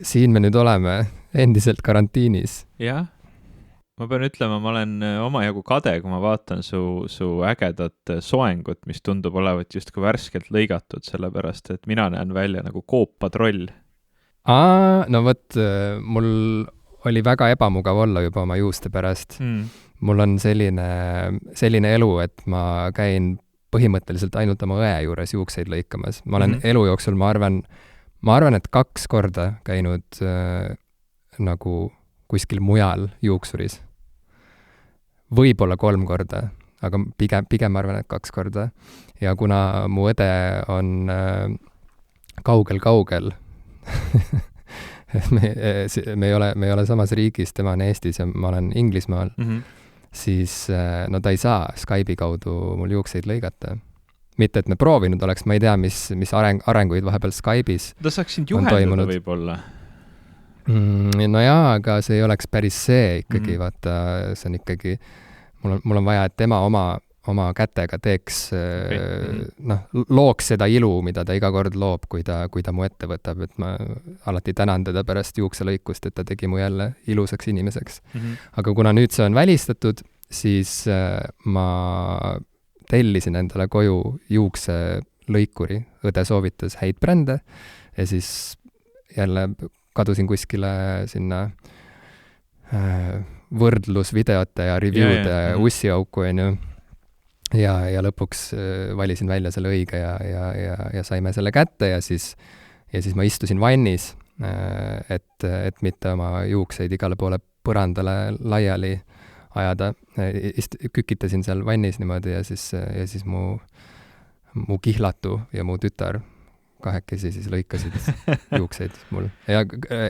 siin me nüüd oleme endiselt karantiinis. jah, ma pean ütlema, ma olen omajagu kade, kui ma vaatan su ägedat soengut, mis tundub olevat justkui värskelt lõigatud, sellepärast et mina näen välja nagu koopatroll. No vot, mul oli väga ebamugav olla juba oma juuste pärast. Mul on selline elu, et ma käin põhimõtteliselt ainult oma õe juures juukseid lõikamas. Ma olen elu jooksul, ma arvan, et 2 korda käinud nagu kuskil mujal juuksuris. Võib-olla 3 korda, aga pigem ma arvan, et 2 korda. Ja kuna mu õde on kaugel, me ei ole samas riigis, tema on Eestis ja ma olen Inglismaal, siis no ta ei saa Skype'i kaudu mul juukseid lõigata. Mitte, et me proovinud oleks, ma ei tea, mis arenguid vahepeal Skype'is ta saaks sind juhendada võib-olla. No jaa, aga see ei oleks päris see ikkagi, vaata, see on ikkagi, mul on vaja, et tema oma kätega teeks, looks seda ilu, mida ta iga kord loob, kui ta mu ette võtab, et ma alati tänan teda pärast juukselõikust, et ta tegi mu jälle ilusaks inimeseks. Aga kuna nüüd see on välistatud, siis ma tellisin endale koju juukselõikuri, õde soovitas häid brände ja siis jälle kadusin kuskile sinna võrdlusvideote ja review'de ussiauku, ja lõpuks valisin välja selle õige ja saime selle kätte ja siis ma istusin vannis, et mitte oma juukseid igale poole põrandale laiali ajada. Kükitasin seal vannis niimoodi ja siis mu kihlatu ja mu tütar kahekesi siis lõikasid juukseid mul. Ja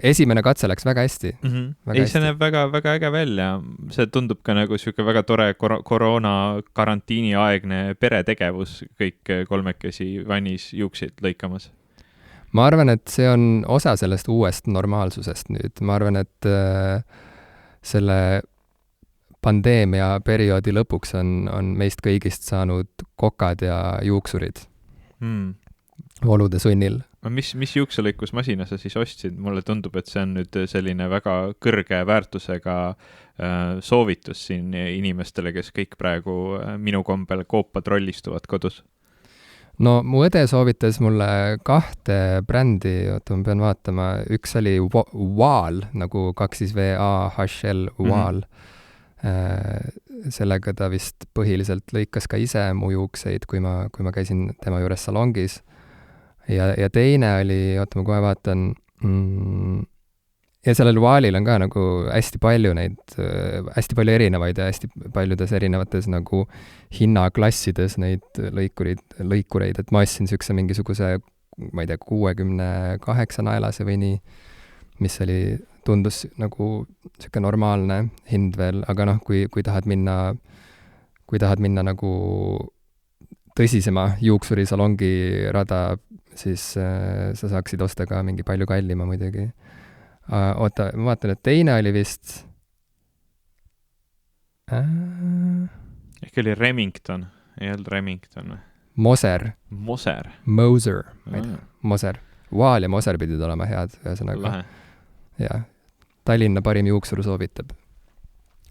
esimene katse läks väga hästi. See näeb väga äge välja. See tundub ka nagu siuke väga tore koroona karantiini aegne peretegevus, kõik 3 vannis juukseid lõikamas. Ma arvan, et see on osa sellest uuest normaalsusest nüüd. Ma arvan, et selle pandeemia perioodi lõpuks on meist kõigist saanud kokad ja juuksurid. Olude sunnil. Mis juukselõikusmasina sa siis ostsid? Mulle tundub, et see on nüüd selline väga kõrge väärtusega soovitus siin inimestele, kes kõik praegu minu kombel koopatrollistuvad kodus. No mu õde soovitas mulle 2 brändi, ma pean vaatama. Üks oli Wahl, nagu 2VAHL Wahl. Sellega ta vist põhiliselt lõikas ka ise mu juukseid, kui ma käisin tema juures salongis. Ja teine oli, ma kohe vaatan, ja sellel Wahlil on ka nagu hästi palju erinevaid ja hästi paljudes erinevates nagu hinnaklassides neid lõikureid, et ma ostsin sükse mingisuguse, ma ei tea, 68 naelase või nii, mis tundus nagu siuke normaalne hind veel, aga kui tahad minna nagu tõsisema juuksurisalongi rada, siis sa saaksid osta ka mingi palju kallima muidugi. Oota, ma vaatan, et teine oli vist... Ehk oli Remington, ei olnud Remington. Moser. Moser, ma ei tea, Moser. Wahl ja Moser pidid olema head, ühesõnaga. Ja, Tallinna parim juuksur soovitab.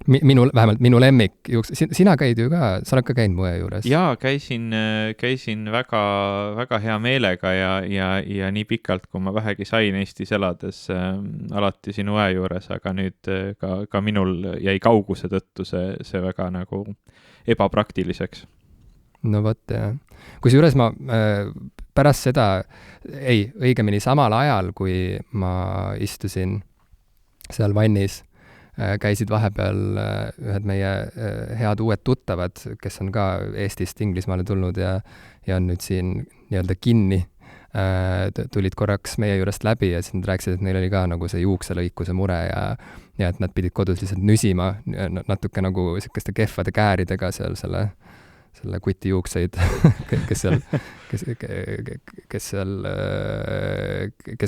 Vähemalt minu lemmik sina käid ju ka, sa oled ka käinud mu õe juures. Jaa, käisin väga hea meelega ja nii pikalt, kui ma vähegi sain Eestis elades alati sinu õe juures, aga nüüd ka minul jäi kauguse tõttu see väga nagu ebapraktiliseks. No vot, jah. Kusjuures ma pärast seda, õigemini samal ajal, kui ma istusin seal vannis, käisid vahepeal ühed meie head uued tuttavad, kes on ka Eestist Inglismaale tulnud ja on nüüd siin nii-öelda kinni, tulid korraks meie juurest läbi ja siis nad rääkisid, et neil oli ka nagu see juukselõikuse mure ja et nad pidid kodus lihtsalt nüsima natuke nagu selliste kehvade kääridega seal selle kuti juukseid, kes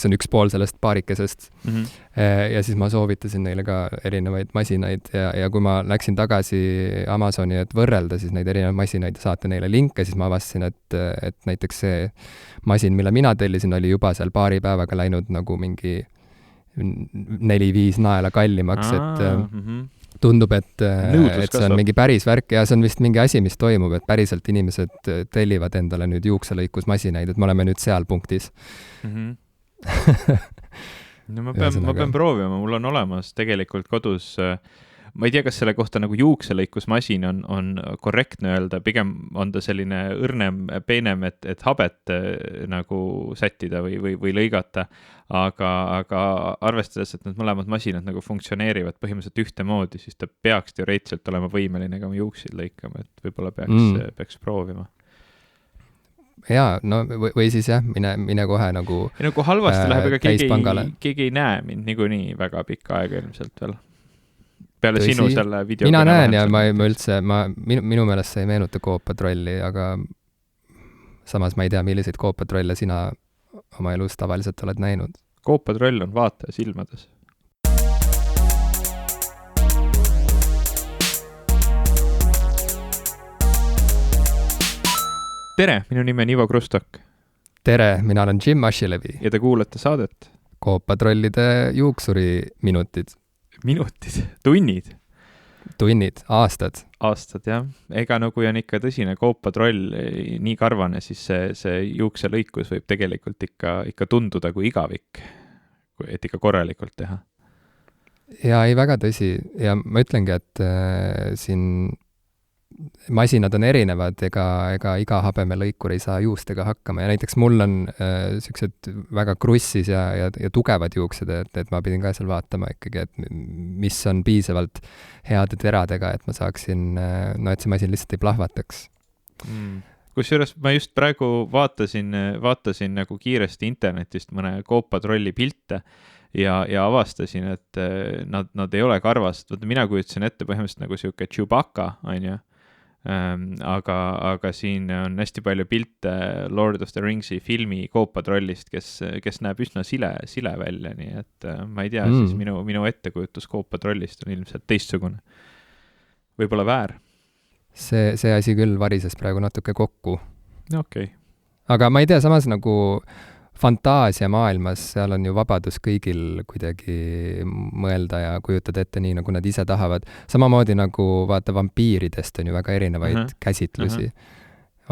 on üks pool sellest paarikesest. Ja siis ma soovitasin neile ka erinevaid masinaid ja kui ma läksin tagasi Amazoni, et võrrelda siis neid erinevaid masinaid ja saata neile linke, siis ma avastasin, et näiteks see masin, mille mina tellisin, oli juba seal paari päevaga läinud nagu mingi 4-5 naela kallimaks, et tundub, et see on mingi päris värk ja see on vist mingi asi, mis toimub, et päriselt inimesed tellivad endale nüüd juukselõikusmasinaid, et me oleme nüüd seal punktis. No ma pean proovima, mul on olemas tegelikult kodus, ma ei tea, kas selle kohta nagu juukselõikusmasin on korrektne öelda, pigem on ta selline õrnem, peenem, et habet nagu sättida või lõigata, aga arvestades, et need mõlemad masinad nagu funktsioneerivad põhimõtteliselt ühtemoodi, siis ta peaks teoreetiliselt olema võimeline ka juukseid lõikama, et võib-olla peaks proovima. Jaa, no või siis jah, mine kohe nagu halvasti läheb, ega keegi ei näe mind niikuinii väga pikka aega ilmselt veel. Peale tõsi, sinu selle video. Mina näen ja ma üldse, minu meelest see ei meenuta Coop-Patrolli, aga samas ma ei tea, milliseid Coop-Patrolle sina oma elus tavaliselt oled näinud. Coop-Patroll on vaataja silmades. Tere, minu nimi on Ivo Krustok. Tere, mina olen Jim Ashilevi. Ja te kuulete saadet Coop-Patrollide juuksuri minutid. Minutid, tunnid, aastad, jah. Ega no kui on ikka tõsine Coop-Patroll nii karvane, siis see juukselõikus võib tegelikult ikka tunduda kui igavik, et ikka korralikult teha. Ja ei väga tõsi ja ma ütlengi, et siin masinad on erinevad, ega iga habemelõikur ei saa juustega hakkama ja näiteks mul on sellised väga krussis ja tugevad juuksed, et ma pidin ka seal vaatama ikkagi, et mis on piisavalt heade teradega, et ma saaksin, et see masin lihtsalt ei plahvataks. Kusjuures ma just praegu vaatasin nagu kiiresti internetist mõne Coop-Patrolli pilte ja avastasin, et nad ei ole karvast. Mina kujutasin ette põhimõtteliselt nagu siuke Chewbacca, on ju. Aga siin on hästi palju pilte Lord of the Ringsi filmi Coop-Patrollist, kes näeb üsna sile välja, nii et ma ei tea, siis minu ettekujutus Coop-Patrollist on ilmselt teistsugune. Võib-olla väär. See asi küll varises praegu natuke kokku. Okay. Aga ma ei tea, samas nagu fantaasia maailmas, seal on ju vabadus kõigil kuidagi mõelda ja kujutada ette nii, nagu nad ise tahavad. Samamoodi nagu vaata vampiiridest on ju väga erinevaid käsitlusi.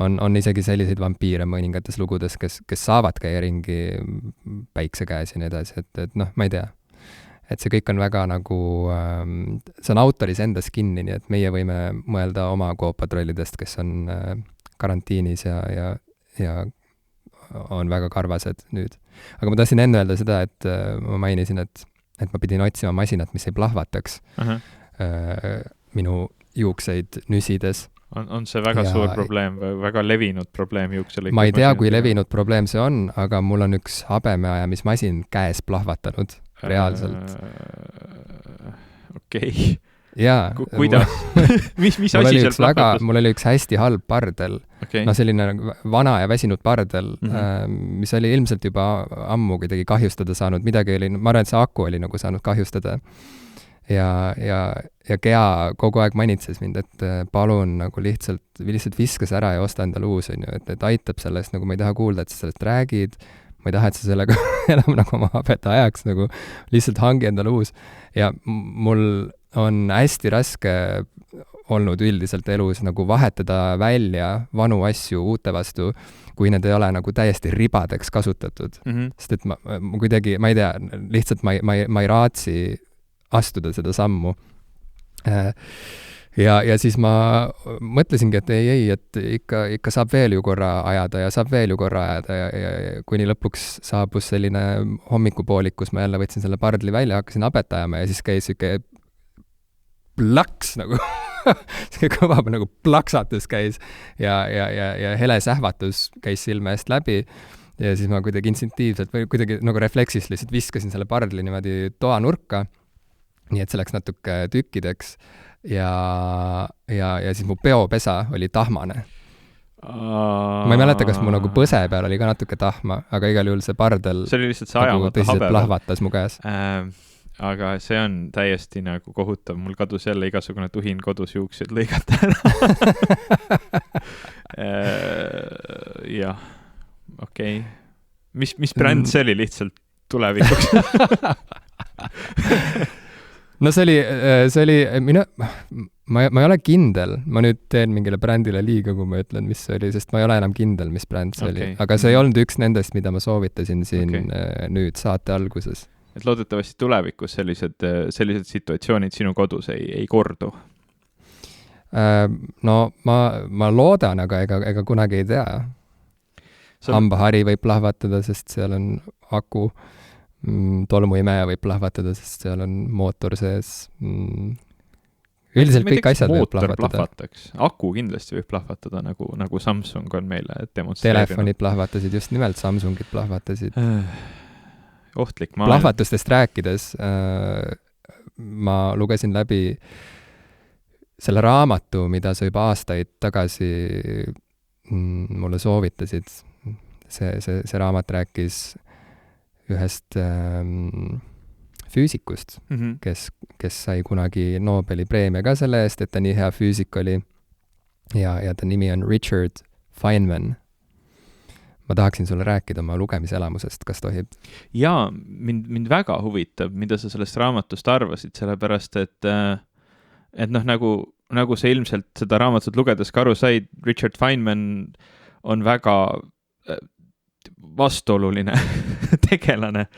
On isegi selliseid vampiire mõningates lugudes, kes saavad käia ringi päikse käes ja nii edasi, et ma ei tea. Et see kõik on väga nagu, see on autoris endas kinni, nii et meie võime mõelda oma Coop-Patrollidest, kes on karantiinis ja on väga karvased nüüd. Aga ma tahtsin enne öelda seda, et ma mainisin, et ma pidin otsima masinat, mis ei plahvataks minu juukseid nüsides. On see väga suur probleem, väga levinud probleem juukselõikus? Ma ei tea, kui levinud probleem see on, aga mul on üks habemeajamismasin käes plahvatanud reaalselt. Okei. Jaa. Kuidas? mis asi seal plahvatas? Mul oli üks hästi halb pardel. Okay. Selline vana ja väsinud pardel, mis oli ilmselt juba ammu kuidagi kahjustada saanud. Midagi oli, ma arvan, et see aku oli nagu saanud kahjustada. Ja Gea kogu aeg manitses mind, et palun nagu lihtsalt viskas ära ja osta endale uus, on ju, et aitab sellest, nagu ma ei taha kuulda, et sa sellest räägid, ma ei taha, et sa sellega enam nagu oma habeta ajaks, nagu lihtsalt hangi endale uus. Ja mul on hästi raske olnud üldiselt elus nagu vahetada välja vanu asju uute vastu, kui need ei ole nagu täiesti ribadeks kasutatud. Sest et ma kuidagi, ma ei tea, lihtsalt ma ei raatsi astuda seda sammu. Ja siis ma mõtlesingi, et ei, et ikka saab veel ju korra ajada ja kuni lõpuks saabus selline hommikupoolik, kus ma jälle võtsin selle pardli välja, hakkasin habet ajama ja siis käis siuke plaks nagu see kõva nagu plaksatus käis ja hele sähvatus käis silme eest läbi ja siis ma kuidagi instinktiivselt või kuidagi nagu refleksist lihtsalt viskasin selle pardli niimoodi toa nurka, nii et see läks natuke tükkideks ja siis mu peopesa oli tahmane. Ma ei mäleta, kas mu nagu põse peal oli ka natuke tahma, aga igal juhul see pardel see oli lihtsalt see ajamata tõsiselt plahvatas mu käes. Aga see on täiesti nagu kohutav. Mul kadus jälle igasugune tuhin kodus juukseid lõigata jah, okei. Mis bränd see oli lihtsalt tulevikuks? no see oli, ma ei ole kindel, ma nüüd teen mingile brändile liiga, kui ma ütlen, mis see oli, sest ma ei ole enam kindel, mis bränd see oli. Aga see ei olnud üks nendest, mida ma soovitasin siin nüüd saate alguses. Et loodetavasti tulevikus sellised situatsioonid sinu kodus ei kordu? No ma loodan, aga ega kunagi ei tea. Hambahari võib plahvatada, sest seal on aku. Tolmuimeja võib plahvatada, sest seal on mootor sees. Üldiselt kõik asjad võib plahvatada. Aku kindlasti võib plahvatada, nagu Samsung on meile demonstreerinud. Telefonid plahvatasid, just nimelt Samsungid plahvatasid. Ohtlik maailm. Plahvatustest rääkides ma lugesin läbi selle raamatu, mida sa juba aastaid tagasi mulle soovitasid. See raamat rääkis ühest füüsikust, kes sai kunagi Nobeli preemia ka selle eest, et ta nii hea füüsik oli. Ja ta nimi on Richard Feynman. Ma tahaksin sulle rääkida oma lugemiselamusest, kas tohib? Jaa, mind väga huvitab, mida sa sellest raamatust arvasid, sellepärast, et nagu sa ilmselt seda raamatut lugedes ka aru said, Richard Feynman on väga vastuoluline tegelane.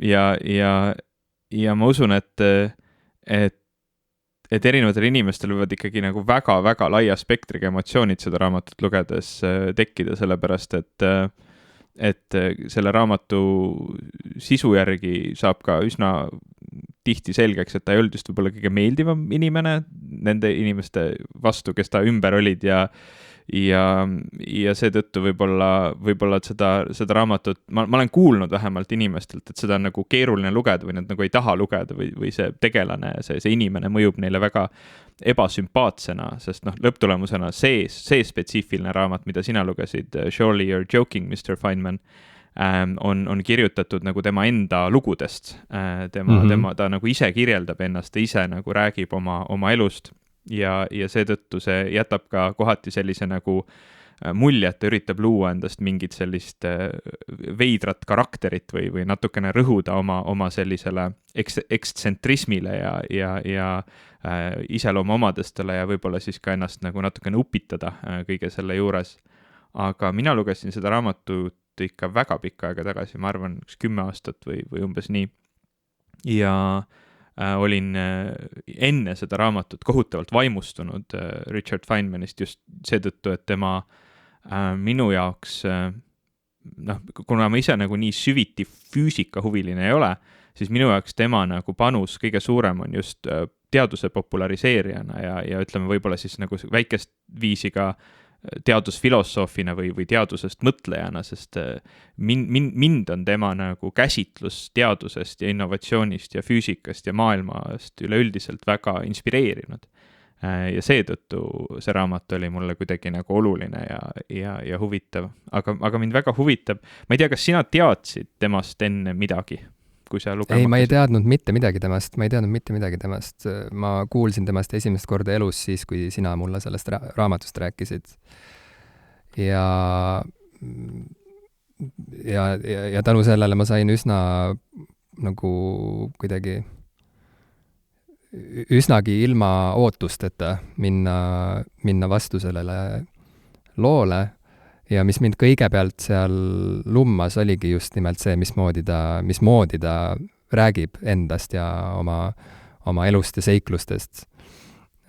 Ja ma usun, et erinevatel inimestel võivad ikkagi nagu väga-väga laia spektriga emotsioonid seda raamatut lugedes tekkida, sellepärast, et selle raamatu sisu järgi saab ka üsna tihti selgeks, et ta ei olnud just võib-olla kõige meeldivam inimene nende inimeste vastu, kes ta ümber olid ja seetõttu võib-olla seda raamatut, ma olen kuulnud vähemalt inimestelt, et seda on nagu keeruline lugeda või nad nagu ei taha lugeda või see tegelane, see inimene mõjub neile väga ebasümpaatsena, sest lõpptulemusena see spetsiifiline raamat, mida sina lugesid, Surely You're Joking, Mr. Feynman, on kirjutatud nagu tema enda lugudest. Ta nagu ise kirjeldab ennast, ta ise nagu räägib oma elust. Ja seetõttu see jätab ka kohati sellise nagu mulje, et ta üritab luua endast mingit sellist veidrat karakterit või natukene rõhuda oma sellisele ekstsentrismile ja iseloomu omadestele ja võib-olla siis ka ennast nagu natukene upitada kõige selle juures. Aga mina lugesin seda raamatut ikka väga pikka aega tagasi, ma arvan 10 aastat või umbes nii. Ja olin enne seda raamatut kohutavalt vaimustunud Richard Feynmanist just seetõttu, et tema minu jaoks, kuna ma ise nagu nii süviti füüsikahuviline ei ole, siis minu jaoks tema nagu panus kõige suurem on just teaduse populariseerijana ja ütleme võib-olla siis nagu väikest viisi ka teadusfilosoofina või teadusest mõtlejana, sest mind on tema nagu käsitlus teadusest ja innovatsioonist ja füüsikast ja maailmast üleüldiselt väga inspireerinud. Ja seetõttu see raamat oli mulle kuidagi nagu oluline ja huvitav. Aga mind väga huvitab, ma ei tea, kas sina teadsid temast enne midagi? Ei, ma ei teadnud mitte midagi temast, ma kuulsin temast esimest korda elus siis, kui sina mulle sellest raamatust rääkisid. Ja tänu sellele ma sain nagu kuidagi üsnagi ilma ootusteta minna vastu sellele loole. Ja mis mind kõigepealt seal lummas oligi just nimelt see, mismoodi ta räägib endast ja oma elust ja seiklustest.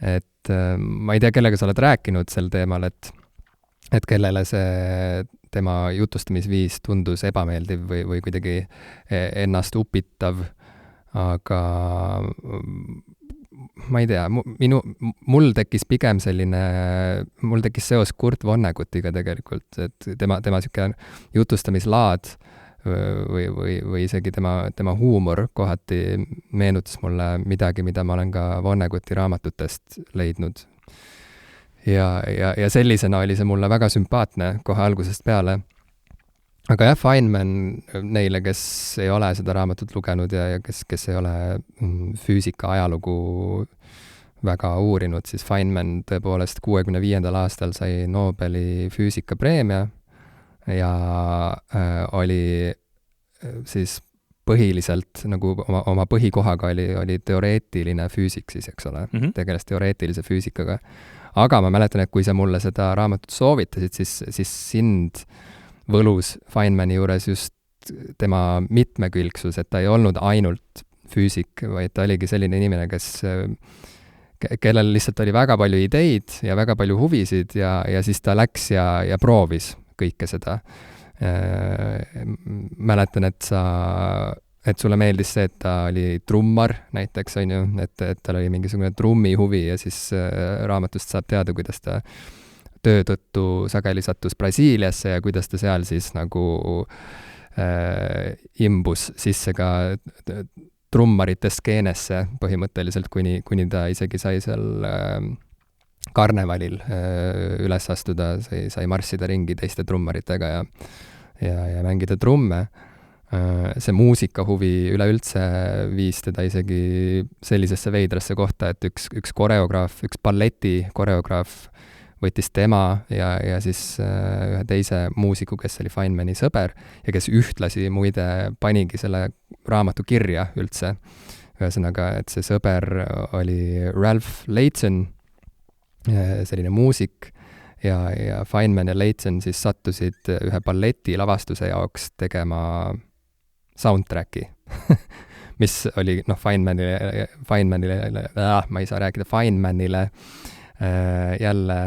Et ma ei tea, kellega sa oled rääkinud sel teemal, et kellele see tema jutustamisviis tundus ebameeldiv või kuidagi ennast upitav, aga ma ei tea, mul tekkis pigem mul tekkis seos Kurt Vonnegutiga tegelikult, et tema siuke jutustamislaad või isegi tema huumor kohati meenutas mulle midagi, mida ma olen ka Vonneguti raamatutest leidnud. Ja sellisena oli see mulle väga sümpaatne kohe algusest peale. Aga jah, Feynman neile, kes ei ole seda raamatut lugenud ja kes ei ole füüsika ajalugu väga uurinud, siis Feynman tõepoolest 65. aastal sai Nobeli füüsikapreemia ja oli siis põhiliselt nagu oma põhikohaga oli teoreetiline füüsik siis, eks ole, tegeles teoreetilise füüsikaga. Aga ma mäletan, et kui sa mulle seda raamatut soovitasid, siis sind võlus Feynmani juures just tema mitmekülgsus, et ta ei olnud ainult füüsik, vaid ta oligi selline inimene, kellel lihtsalt oli väga palju ideid ja väga palju huvisid ja siis ta läks ja proovis kõike seda. Mäletan, et sulle meeldis see, et ta oli trummar näiteks, on ju, et tal oli mingisugune trummi huvi ja siis raamatust saab teada, kuidas ta töö tõttu sageli sattus Brasiiliasse ja kuidas ta seal siis nagu imbus sisse ka trummarite skeenesse põhimõtteliselt, kuni ta isegi sai seal karnevalil üles astuda, sai marssida ringi teiste trummaritega ja mängida trumme. See muusikahuvi üleüldse viis teda isegi sellisesse veidrasse kohta, et üks koreograaf, üks balleti koreograaf võttis tema ja siis ühe teise muusiku, kes oli Feynmani sõber ja kes ühtlasi muide panigi selle raamatu kirja üldse. Ühesõnaga, et see sõber oli Ralph Layton, selline muusik, ja Feynman ja Layton siis sattusid ühe balleti lavastuse jaoks tegema soundtracki, mis oli Feynmanile, ma ei saa rääkida, Feynmanile jälle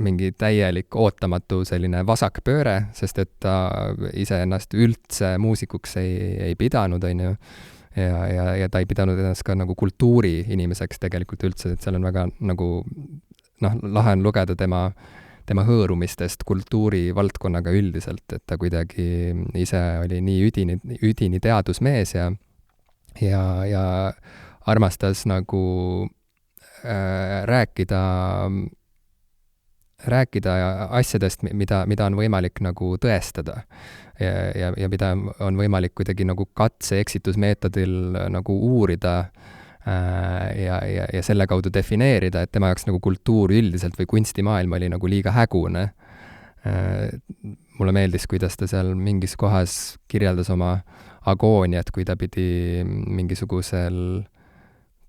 mingi täielik ootamatu selline vasakpööre, sest et ta iseennast üldse muusikuks ei pidanud, on ju, ja ta ei pidanud ennast ka nagu kultuuriinimeseks tegelikult üldse, et seal on väga nagu lahe on lugeda tema hõõrumistest kultuurivaldkonnaga üldiselt, et ta kuidagi ise oli nii üdini teadusmees ja armastas nagu rääkida asjadest, mida on võimalik nagu tõestada ja mida on võimalik kuidagi nagu katse-eksitusmeetodil nagu uurida ja selle kaudu defineerida, et tema jaoks nagu kultuur üldiselt või kunstimaailm oli nagu liiga hägune. Mulle meeldis, kuidas ta seal mingis kohas kirjeldas oma agooniat, kui ta pidi mingisugusel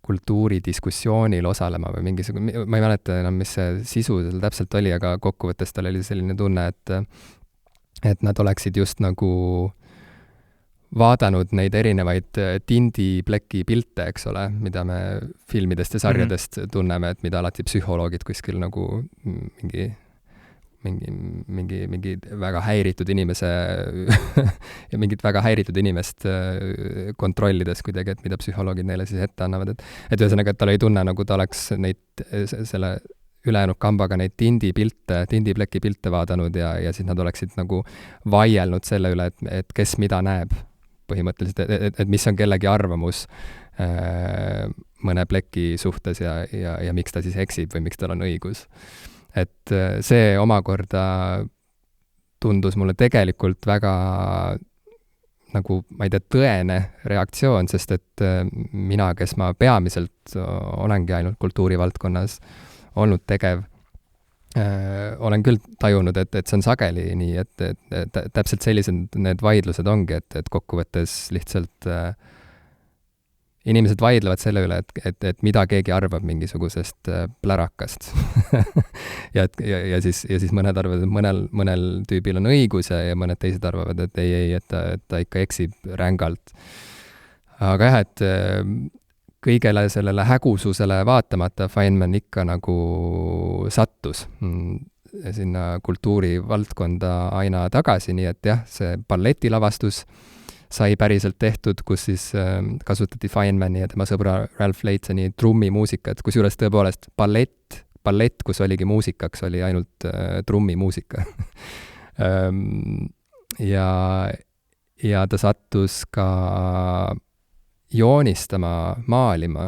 kultuuridiskussioonil osalema või mingisugune, ma ei mäleta enam, mis see sisu seal täpselt oli, aga kokkuvõttes tal oli selline tunne, et nad oleksid just nagu vaadanud neid erinevaid tindipleki pilte, eks ole, mida me filmidest ja sarjadest tunneme, et mida alati psühholoogid kuskil nagu mingi väga häiritud inimese ja mingit väga häiritud inimest kontrollides kuidagi, et mida psühholoogid neile siis ette annavad, et ühesõnaga, et tal ei tunne, nagu ta oleks neid selle ülejäänud kambaga neid tindipleki pilte vaadanud ja siis nad oleksid nagu vaielnud selle üle, et kes mida näeb põhimõtteliselt, et mis on kellegi arvamus mõne pleki suhtes ja miks ta siis eksib või miks tal on õigus. Et see omakorda tundus mulle tegelikult väga nagu, ma ei tea, tõene reaktsioon, sest et mina, kes ma peamiselt olengi ainult kultuurivaldkonnas olnud tegev, olen küll tajunud, et see on sageli nii, et täpselt sellised need vaidlused ongi, et kokkuvõttes lihtsalt inimesed vaidlevad selle üle, et mida keegi arvab mingisugusest plärakast. ja siis mõned arvavad, et mõnel tüübil on õigus ja mõned teised arvavad, et ei, et ta ikka eksib rängalt. Aga jah, et kõigele sellele hägususele vaatamata Feynman ikka nagu sattus sinna kultuurivaldkonda aina tagasi, nii et jah, see balletilavastus sai päriselt tehtud, kus siis kasutati Feynmani ja tema sõbra Ralph Laytoni trummimuusikat, kusjuures tõepoolest ballett, kus oligi muusikaks, oli ainult trummimuusika. ja ta sattus ka joonistama, maalima,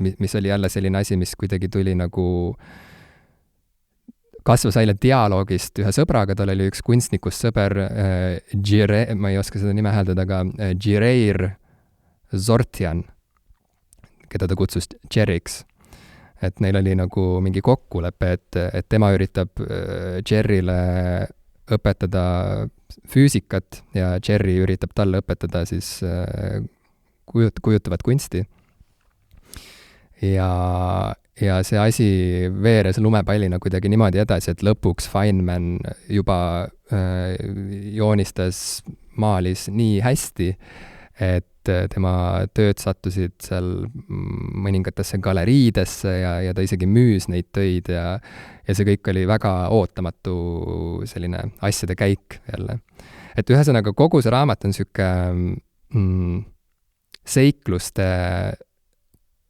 mis oli jälle selline asi, mis kuidagi tuli nagu kasvas välja dialoogist ühe sõbraga, tal oli üks kunstnikust sõber, ma ei oska seda nime hääldada, aga Gireir Zortian, keda ta kutsus Jerryks. Et neil oli nagu mingi kokkulepe, et tema üritab Jerryle õpetada füüsikat ja Jerry üritab talle õpetada siis kujutavat kunsti. Ja see asi veeres lumepallina kuidagi niimoodi edasi, et lõpuks Feynman juba joonistas, maalis nii hästi, et tema tööd sattusid seal mõningatesse galeriidesse ja ta isegi müüs neid töid ja see kõik oli väga ootamatu selline asjade käik jälle. Et ühesõnaga kogu see raamat on niisugune seikluste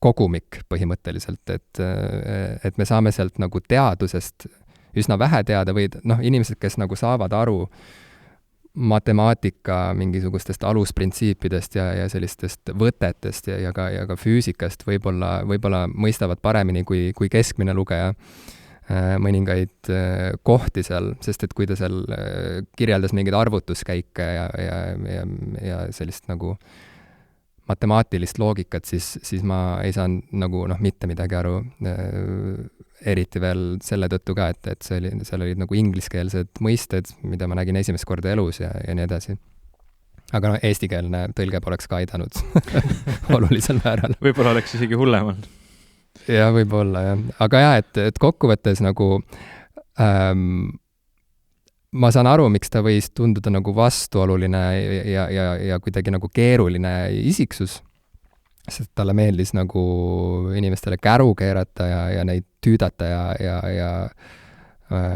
kogumik põhimõtteliselt, et me saame sealt nagu teadusest üsna vähe teada või inimesed, kes nagu saavad aru matemaatika mingisugustest alusprintsiipidest ja sellistest võtetest ja ka füüsikast võib-olla mõistavad paremini kui keskmine lugeja mõningaid kohti seal, sest et kui ta seal kirjeldas mingeid arvutuskäike ja sellist nagu matemaatilist loogikat, siis ma ei saanud nagu mitte midagi aru, eriti veel selle tõttu ka, et seal olid nagu ingliskeelsed mõisted, mida ma nägin esimest korda elus ja nii edasi. Aga eestikeelne tõlge poleks ka aidanud olulisel määral. Võib-olla oleks isegi hullem olnud. Ja võib-olla, jah. Aga jah, et kokkuvõttes nagu ma saan aru, miks ta võis tunduda nagu vastuoluline ja kuidagi nagu keeruline isiksus, sest talle meeldis nagu inimestele käru keerata ja neid tüüdata ja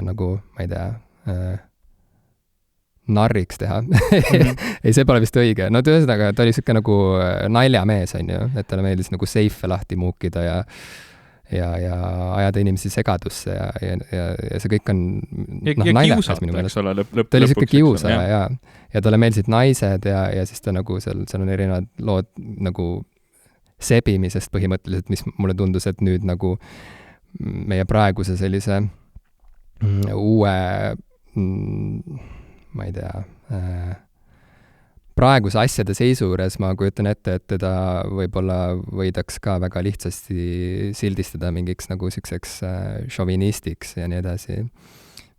nagu, ma ei tea, narriks teha. Ei, see pole vist õige. No ühesõnaga, ta oli niisugune nagu naljamees, on ju, et talle meeldis nagu seife lahti muukida ja ajada inimesi segadusse ja see kõik on naljakas minu meelest. Ta oli niisugune kiusaja ja talle meeldisid naised ja siis ta nagu seal on erinevad lood nagu sebimisest põhimõtteliselt, mis mulle tundus, et nüüd nagu meie praeguse sellise uue ma ei tea, praeguse asjade seisu juures ma kujutan ette, et teda võib-olla võidaks ka väga lihtsasti sildistada mingiks nagu siukseks šovinistiks ja nii edasi.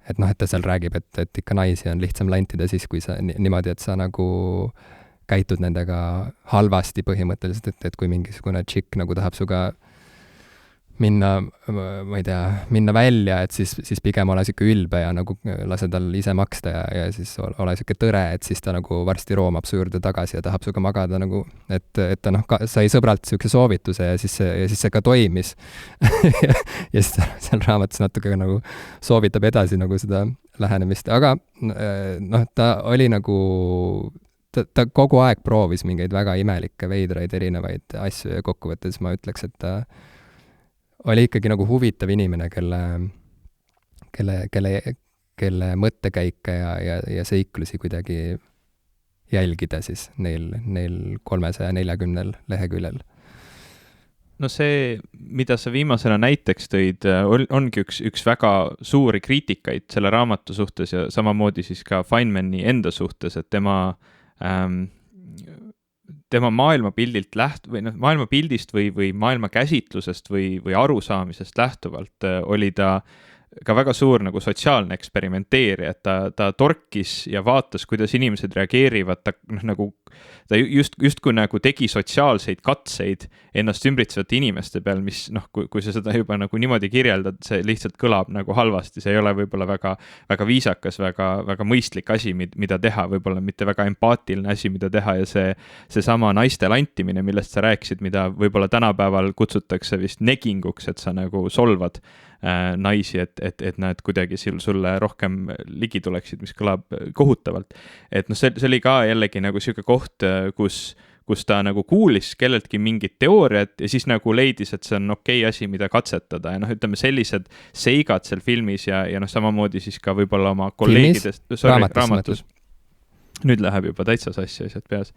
Et et ta seal räägib, et ikka naisi on lihtsam lantida siis, kui sa niimoodi, et sa nagu käitud nendega halvasti põhimõtteliselt, et kui mingisugune tšikk nagu tahab suga minna, ma ei tea, minna välja, et siis pigem ole siuke ülbe ja nagu lase tal ise maksta ja siis ole siuke tõre, et siis ta nagu varsti roomab su juurde tagasi ja tahab suga magada nagu, et ta sai sõbralt siuke soovituse ja siis see ka toimis. ja siis seal raamatus natuke nagu soovitab edasi nagu seda lähenemist, aga ta oli nagu, ta kogu aeg proovis mingeid väga imelikke, veidraid, erinevaid asju ja kokkuvõttes ma ütleks, et ta oli ikkagi nagu huvitav inimene, kelle mõttekäike ja seiklusi kuidagi jälgida siis neil 340 leheküljel. No see, mida sa viimasena näiteks tõid, ongi üks väga suuri kriitikaid selle raamatu suhtes ja samamoodi siis ka Feynmani enda suhtes, et tema maailmapildilt maailmapildist või maailma käsitlusest või arusaamisest lähtuvalt oli ta ka väga suur nagu sotsiaalne eksperimenteerija, et ta torkis ja vaatas, kuidas inimesed reageerivad, ta justkui nagu tegi sotsiaalseid katseid ennast ümbritsevate inimeste peal, mis kui sa seda juba nagu niimoodi kirjeldad, see lihtsalt kõlab nagu halvasti, see ei ole võib-olla väga, väga viisakas, väga, väga mõistlik asi, mida teha, võib-olla mitte väga empaatiline asi, mida teha ja see sama naiste lantimine, millest sa rääkisid, mida võib-olla tänapäeval kutsutakse vist neginguks, et sa nagu solvad naisi, et nad kuidagi sulle rohkem ligi tuleksid, mis kõlab kohutavalt. Et see oli ka jällegi nagu siuke koht, kus ta nagu kuulis kelleltki mingit teooriat ja siis nagu leidis, et see on okei asi, mida katsetada ja ütleme sellised seigad seal filmis ja samamoodi siis ka võib-olla oma kolleegidest, raamatus. Nüüd läheb juba täitsa sassi asjad peas.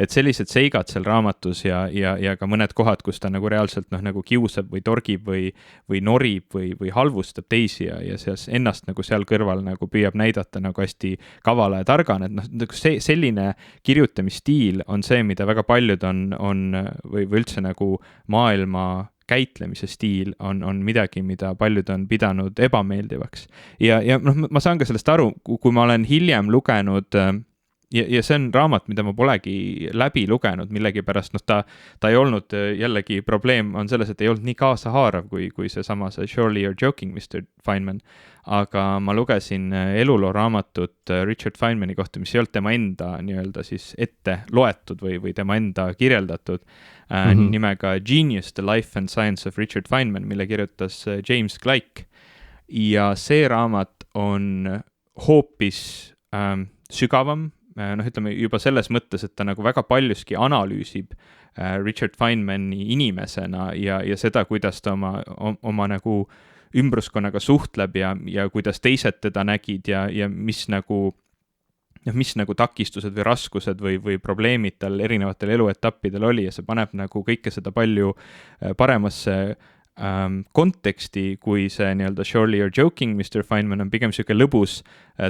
Et sellised seigad seal raamatus ja ka mõned kohad, kus ta nagu reaalselt nagu kiusab või torgib või norib või halvustab teisi ja ennast nagu seal kõrval nagu püüab näidata nagu hästi kavala ja targane, et selline kirjutamisstiil on see, mida väga paljud on või üldse nagu maailma käitlemise stiil on midagi, mida paljud on pidanud ebameeldivaks. Ja noh, ma saan ka sellest aru, kui ma olen hiljem lugenud ja see on raamat, mida ma polegi läbi lugenud millegipärast, noh ta ei olnud, jällegi probleem on selles, et ei olnud nii kaasahaarav kui see Surely You're Joking, Mr. Feynman, aga ma lugesin eluloo raamatut Richard Feynmani kohta, mis ei olnud tema enda nii-öelda siis ette loetud või tema enda kirjeldatud nimega Genius, The Life and Science of Richard Feynman, mille kirjutas James Gleick. Ja see raamat on hoopis sügavam, noh, ütleme juba selles mõttes, et ta nagu väga paljuski analüüsib Richard Feynmani inimesena ja seda, kuidas ta oma nagu ümbruskonnaga suhtleb ja kuidas teised teda nägid ja mis nagu takistused või raskused või probleemid tal erinevatel eluetappidel oli ja see paneb nagu kõike seda palju paremasse konteksti, kui see nii-öelda Surely You're Joking, Mr. Feynman on pigem siuke lõbus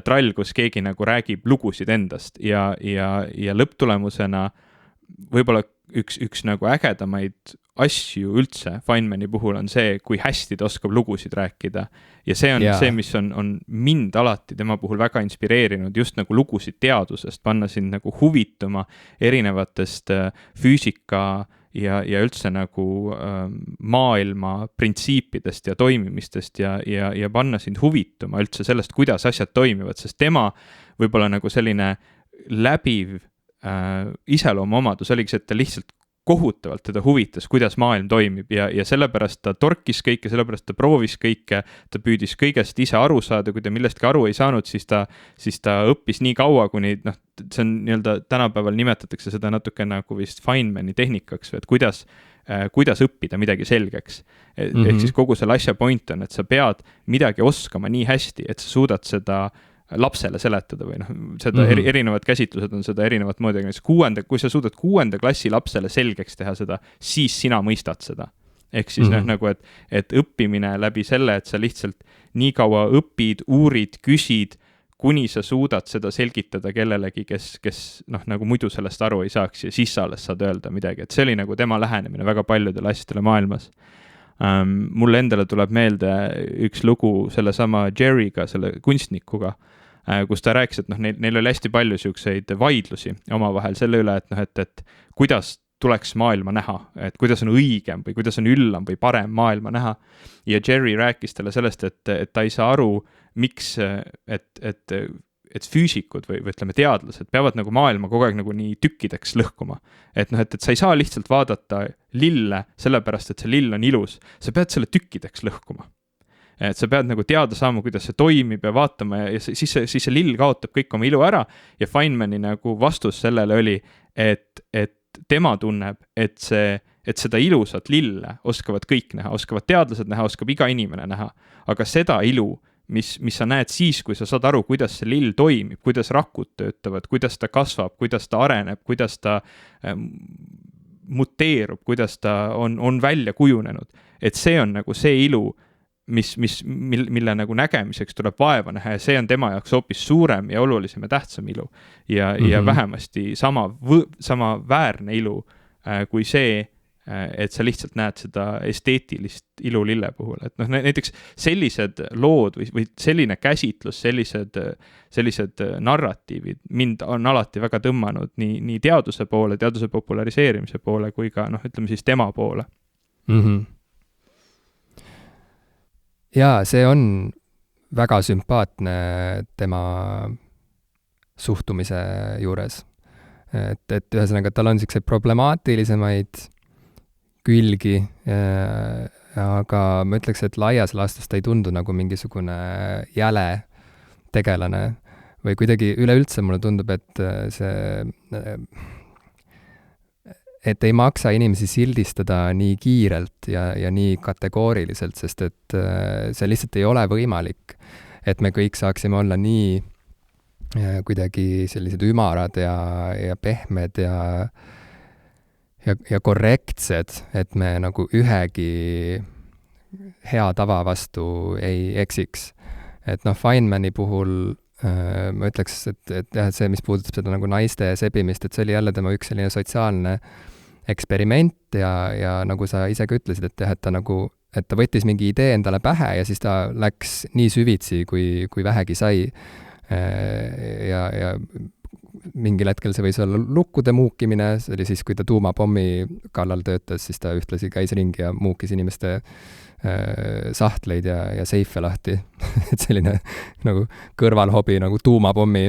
trall, kus keegi nagu räägib lugusid endast ja lõpptulemusena võib-olla üks nagu ägedamaid asju üldse Feynmani puhul on see, kui hästi ta oskab lugusid rääkida. Ja see on see, mis on mind alati tema puhul väga inspireerinud, just nagu lugusid teadusest, panna sind nagu huvituma erinevatest füüsika ja üldse nagu maailma printsiipidest ja toimimistest ja panna sind huvituma üldse sellest, kuidas asjad toimivad, sest tema võib-olla nagu selline läbiv iseloomuomadus oligi see, et ta lihtsalt kohutavalt teda huvitas, kuidas maailm toimib ja sellepärast ta torkis kõike, sellepärast ta proovis kõike, ta püüdis kõigest ise aru saada, kui ta millestki aru ei saanud, siis ta õppis nii kaua, kuni noh, see on nii-öelda tänapäeval nimetatakse seda natuke nagu vist Feynmani tehnikaks, et kuidas õppida midagi selgeks. Ehk siis kogu selle asja point on, et sa pead midagi oskama nii hästi, et sa suudad seda lapsele seletada või noh, seda erinevad käsitlused on seda erinevat moodi, kui sa suudad 6. klassi lapsele selgeks teha seda, siis sina mõistad seda. Ehk siis nagu, et õppimine läbi selle, et sa lihtsalt nii kaua õpid, uurid, küsid, kuni sa suudad seda selgitada kellelegi, kes noh, nagu muidu sellest aru ei saaks ja siis sa alles saad öelda midagi, et see oli nagu tema lähenemine väga paljudele asjadele maailmas. Mulle endale tuleb meelde üks lugu sellesama Jerryga, selle kunstnikuga, kus ta rääkis, et noh, neil oli hästi palju siukseid vaidlusi omavahel selle üle, et noh, et kuidas tuleks maailma näha, et kuidas on õigem või kuidas on üllam või parem maailma näha. Ja Jerry rääkis talle sellest, et ta ei saa aru, miks, et füüsikud või ütleme teadlased peavad nagu maailma kogu aeg nagu nii tükkideks lõhkuma. Et noh, et sa ei saa lihtsalt vaadata lille sellepärast, et see lill on ilus. Sa pead selle tükkideks lõhkuma. Et sa pead nagu teada saama, kuidas see toimib ja vaatama ja siis see lill kaotab kõik oma ilu ära ja Feynmani nagu vastus sellele oli, et tema tunneb, et seda ilusat lille oskavad kõik näha, oskavad teadlased näha, oskab iga inimene näha, aga seda ilu, mis sa näed siis, kui sa saad aru, kuidas see lill toimib, kuidas rakud töötavad, kuidas ta kasvab, kuidas ta areneb, kuidas ta muteerub, kuidas ta on välja kujunenud. Et see on nagu see ilu, mille nagu nägemiseks tuleb vaeva näha ja see on tema jaoks hoopis suurem ja olulisem ja tähtsam ilu. Ja vähemasti sama väärne ilu kui see, et sa lihtsalt näed seda esteetilist ilu lille puhul. Et noh, näiteks sellised lood või selline käsitlus, sellised narratiivid mind on alati väga tõmmanud nii teaduse poole, teaduse populariseerimise poole kui ka noh, ütleme siis tema poole. Jaa, see on väga sümpaatne tema suhtumise juures. Et ühesõnaga, tal on selliseid problemaatilisemaid külgi, aga ma ütleks, et laias laastus ta ei tundu nagu mingisugune jäle tegelane või kuidagi üleüldse mulle tundub, et ei maksa inimesi sildistada nii kiirelt ja nii kategooriliselt, sest et see lihtsalt ei ole võimalik, et me kõik saaksime olla nii kuidagi sellised ümarad ja pehmed ja korrektsed, et me nagu ühegi hea tava vastu ei eksiks. Et noh, Feynmani puhul ma ütleks, et jah, see, mis puudutab seda nagu naiste sebimist, et see oli jälle tema üks selline sotsiaalne eksperiment ja nagu sa ise ka ütlesid, et jah, et ta võttis mingi idee endale pähe ja siis ta läks nii süvitsi, kui vähegi sai. Ja mingil hetkel see võis olla lukkude muukimine, see oli siis, kui ta tuumapommi kallal töötas, siis ta ühtlasi käis ringi ja muukis inimeste sahtleid ja seife lahti. Et selline nagu kõrvalhobi nagu tuumapommi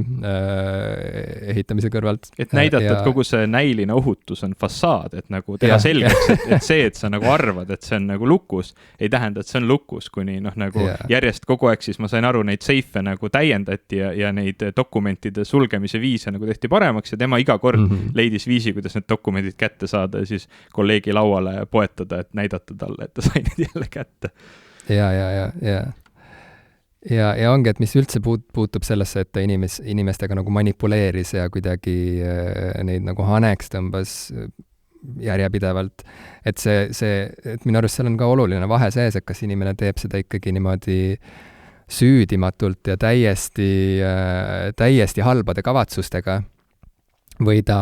ehitamise kõrvalt. Et näidata, et kogu see näiline ohutus on fassaad, et nagu teha selgeks, et see, et sa nagu arvad, et see on nagu lukus, ei tähenda, et see on lukus, kuni nagu järjest kogu aeg siis ma sain aru, neid seife nagu täiendati ja neid dokumentide sulgemise viise nagu tehti paremaks ja tema iga kord leidis viisi, kuidas need dokumendid kätte saada ja siis kolleegi lauale poetada, et näidata talle, et ta sai need jälle kätte. Ja ongi, et mis üldse puutub sellesse, et ta inimestega nagu manipuleeris ja kuidagi neid nagu haneks tõmbas järjepidevalt, et et minu arust seal on ka oluline vahe sees, et kas inimene teeb seda ikkagi niimoodi süüdimatult ja täiesti halbade kavatsustega või ta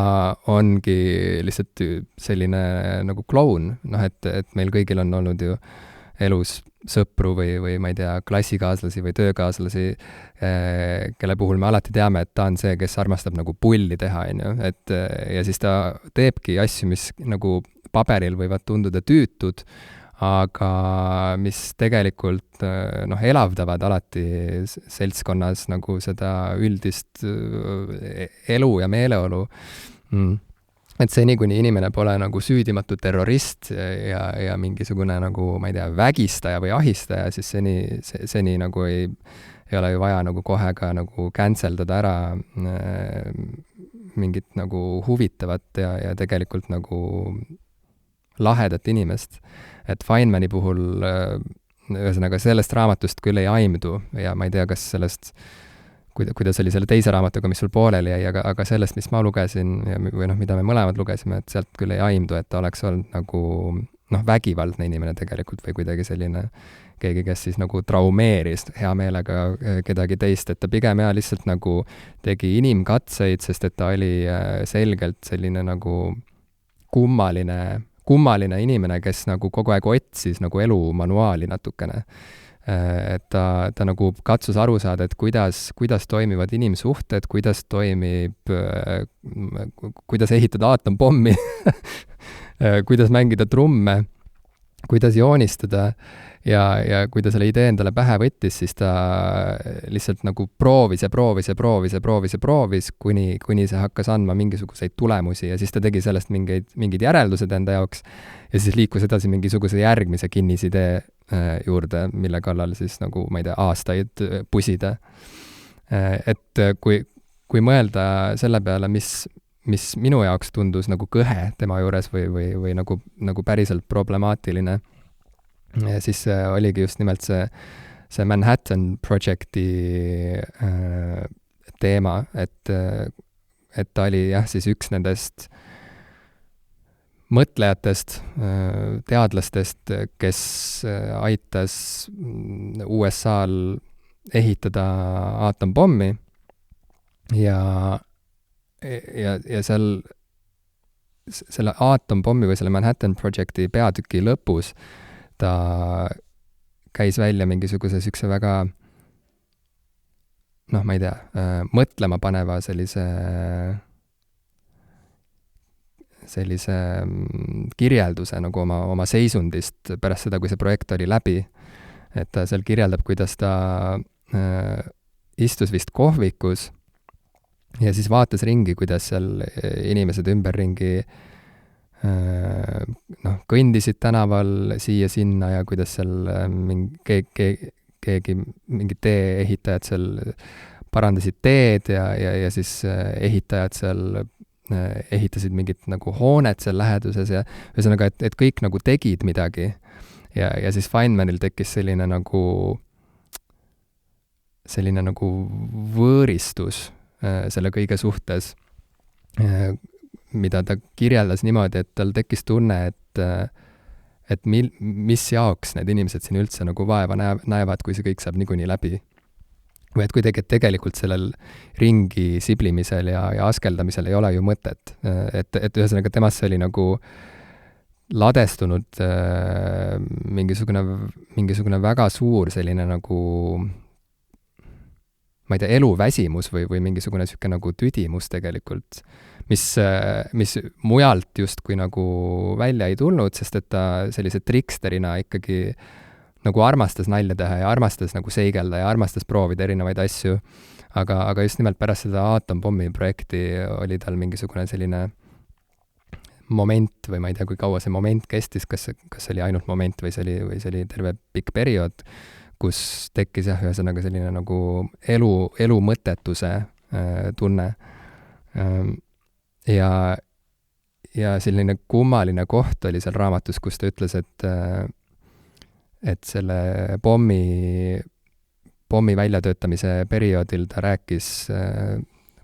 ongi lihtsalt selline nagu kloun, et meil kõigil on olnud ju elus sõpru või ma ei tea, klassikaaslasi või töökaaslasi, kelle puhul me alati teame, et ta on see, kes armastab nagu pulli teha, et ja siis ta teebki asju, mis nagu paberil võivad tunduda tüütud, aga mis tegelikult elavdavad alati seltskonnas nagu seda üldist elu ja meeleolu. Et seni, kuni inimene pole nagu süüdimatu terrorist ja mingisugune nagu, ma ei tea, vägistaja või ahistaja, siis seni nagu ei ole ju vaja nagu kohe ka nagu canceldada ära mingit nagu huvitavat ja tegelikult nagu lahedat inimest. Et Feynmani puhul, ühesõnaga sellest raamatust küll ei aimdu ja ma ei tea, kas sellest kuidas oli selle teise raamatuga, mis sul pooleli jäi, aga sellest, mis ma lugesin või mida me mõlemad lugesime, et sealt küll ei aimdu, et ta oleks olnud nagu vägivaldne inimene tegelikult või kuidagi selline keegi, kes siis nagu traumeeris hea meelega kedagi teist, et ta pigem lihtsalt nagu tegi inimkatseid, sest et ta oli selgelt selline nagu kummaline inimene, kes nagu kogu aeg otsis nagu elu manuaali natukene. Et ta nagu katsus aru saada, et kuidas toimivad inimsuhted, kuidas ehitada aatompomme, kuidas mängida trumme, kuidas joonistada ja kui ta selle idee endale pähe võttis, siis ta lihtsalt nagu proovis, kuni see hakkas andma mingisuguseid tulemusi ja siis ta tegi sellest mingid järeldused enda jaoks ja siis liikus edasi mingisuguse järgmise kinnisidee juurde, mille kallal siis nagu, ma ei tea, aastaid pusida. Et kui mõelda selle peale, mis minu jaoks tundus nagu kõhe tema juures või nagu päriselt problemaatiline, siis oligi just nimelt see Manhattan Projecti teema, et ta oli jah, siis üks nendest mõtlejatest, teadlastest, kes aitas USA-l ehitada aatompommi ja selle aatompommi või selle Manhattan Projecti peatüki lõpus ta käis välja mingisuguse sükse väga ma ei tea, mõtlema paneva sellise kirjelduse nagu oma seisundist pärast seda, kui see projekt oli läbi. Et ta seal kirjeldab, kuidas ta istus vist kohvikus ja siis vaatas ringi, kuidas seal inimesed ümberringi kõndisid tänaval siia-sinna ja kuidas seal mingid tee-ehitajad seal parandasid teed ja siis ehitajad seal ehitasid mingit nagu hoonet seal läheduses ja ühesõnaga, et kõik nagu tegid midagi ja siis Feynmanil tekkis selline nagu võõristus selle kõige suhtes, mida ta kirjeldas niimoodi, et tal tekkis tunne, et mis jaoks need inimesed siin üldse nagu vaeva näevad, kui see kõik saab niikuinii läbi. Või et kuidagi tegelikult sellel ringi siblimisel ja askeldamisel ei ole ju mõtet. Et ühesõnaga temasse oli nagu ladestunud mingisugune väga suur selline nagu ma ei tea, eluväsimus või mingisugune niisugune nagu tüdimus tegelikult, mis mujalt justkui nagu välja ei tulnud, sest et ta sellise triksterina ikkagi nagu armastas nalja teha ja armastas nagu seigelda ja armastas proovida erinevaid asju, aga just nimelt pärast seda aatompommi projekti oli tal mingisugune selline moment või ma ei tea, kui kaua see moment kestis, kas oli ainult moment või see oli terve pikk periood, kus tekkis jah, ühesõnaga selline nagu elu mõttetuse tunne. Ja selline kummaline koht oli seal raamatus, kus ta ütles, et selle pommi väljatöötamise perioodil ta rääkis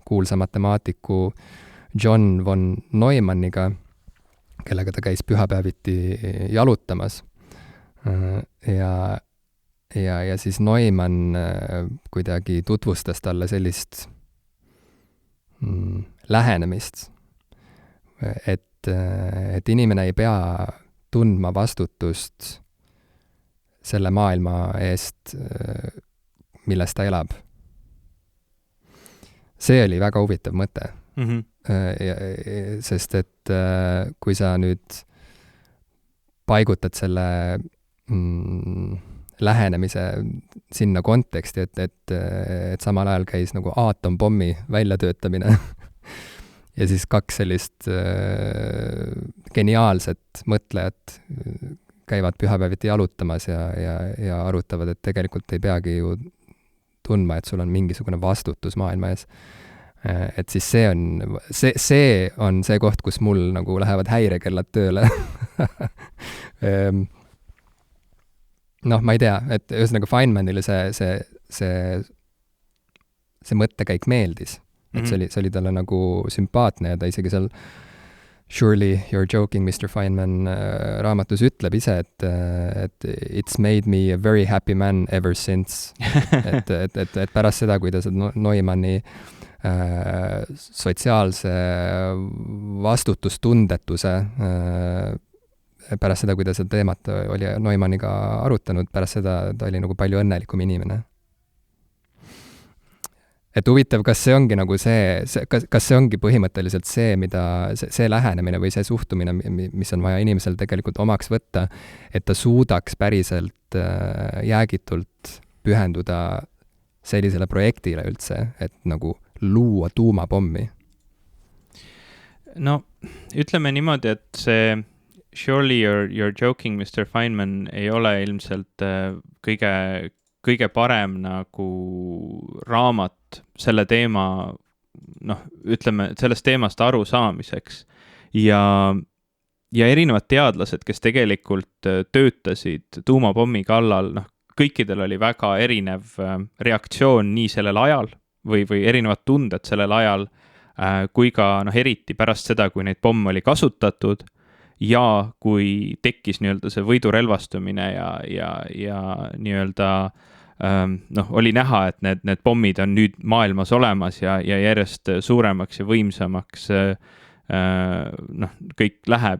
kuulsa matemaatiku John von Neumanniga, kellega ta käis pühapäeviti jalutamas. Ja siis Neumann kuidagi tutvustas talle sellist lähenemist, et inimene ei pea tundma vastutust selle maailma eest, milles ta elab. See oli väga huvitav mõte. Sest et kui sa nüüd paigutad selle lähenemise sinna konteksti, et samal ajal käis nagu aatompommi väljatöötamine ja siis kaks sellist geniaalset mõtlejat käivad pühapäeviti jalutamas ja arutavad, et tegelikult ei peagi ju tundma, et sul on mingisugune vastutus maailma ees. Et siis see on see koht, kus mul nagu lähevad häirekellad tööle. Noh, ma ei tea, et ühesõnaga Feynmanile see mõttekäik meeldis. Et see oli talle nagu sümpaatne ja ta isegi seal Surely You're Joking, Mr. Feynman raamatus ütleb ise, et it's made me a very happy man ever since. et pärast seda, kui ta seda Neumanni sotsiaalse vastutustundetuse pärast seda, kui ta seda teemat oli Neumanniga arutanud, pärast seda ta oli nagu palju õnnelikum inimene. Et huvitav, kas see ongi nagu kas see ongi põhimõtteliselt see lähenemine või see suhtumine, mis on vaja inimesel tegelikult omaks võtta, et ta suudaks päriselt jäägitult pühenduda sellisele projektile üldse, et nagu luua tuumapommi? No, ütleme niimoodi, et see Surely You're Joking, Mr. Feynman ei ole ilmselt kõige parem nagu raamat selle teema, ütleme, sellest teemast aru saamiseks. Ja erinevad teadlased, kes tegelikult töötasid tuumapommi kallal, kõikidel oli väga erinev reaktsioon nii sellel ajal või erinevad tunded sellel ajal, kui ka eriti pärast seda, kui neid pomme oli kasutatud, ja kui tekkis nii-öelda see võidurelvastumine ja nii-öelda oli näha, et need pommid on nüüd maailmas olemas ja järjest suuremaks ja võimsamaks kõik läheb.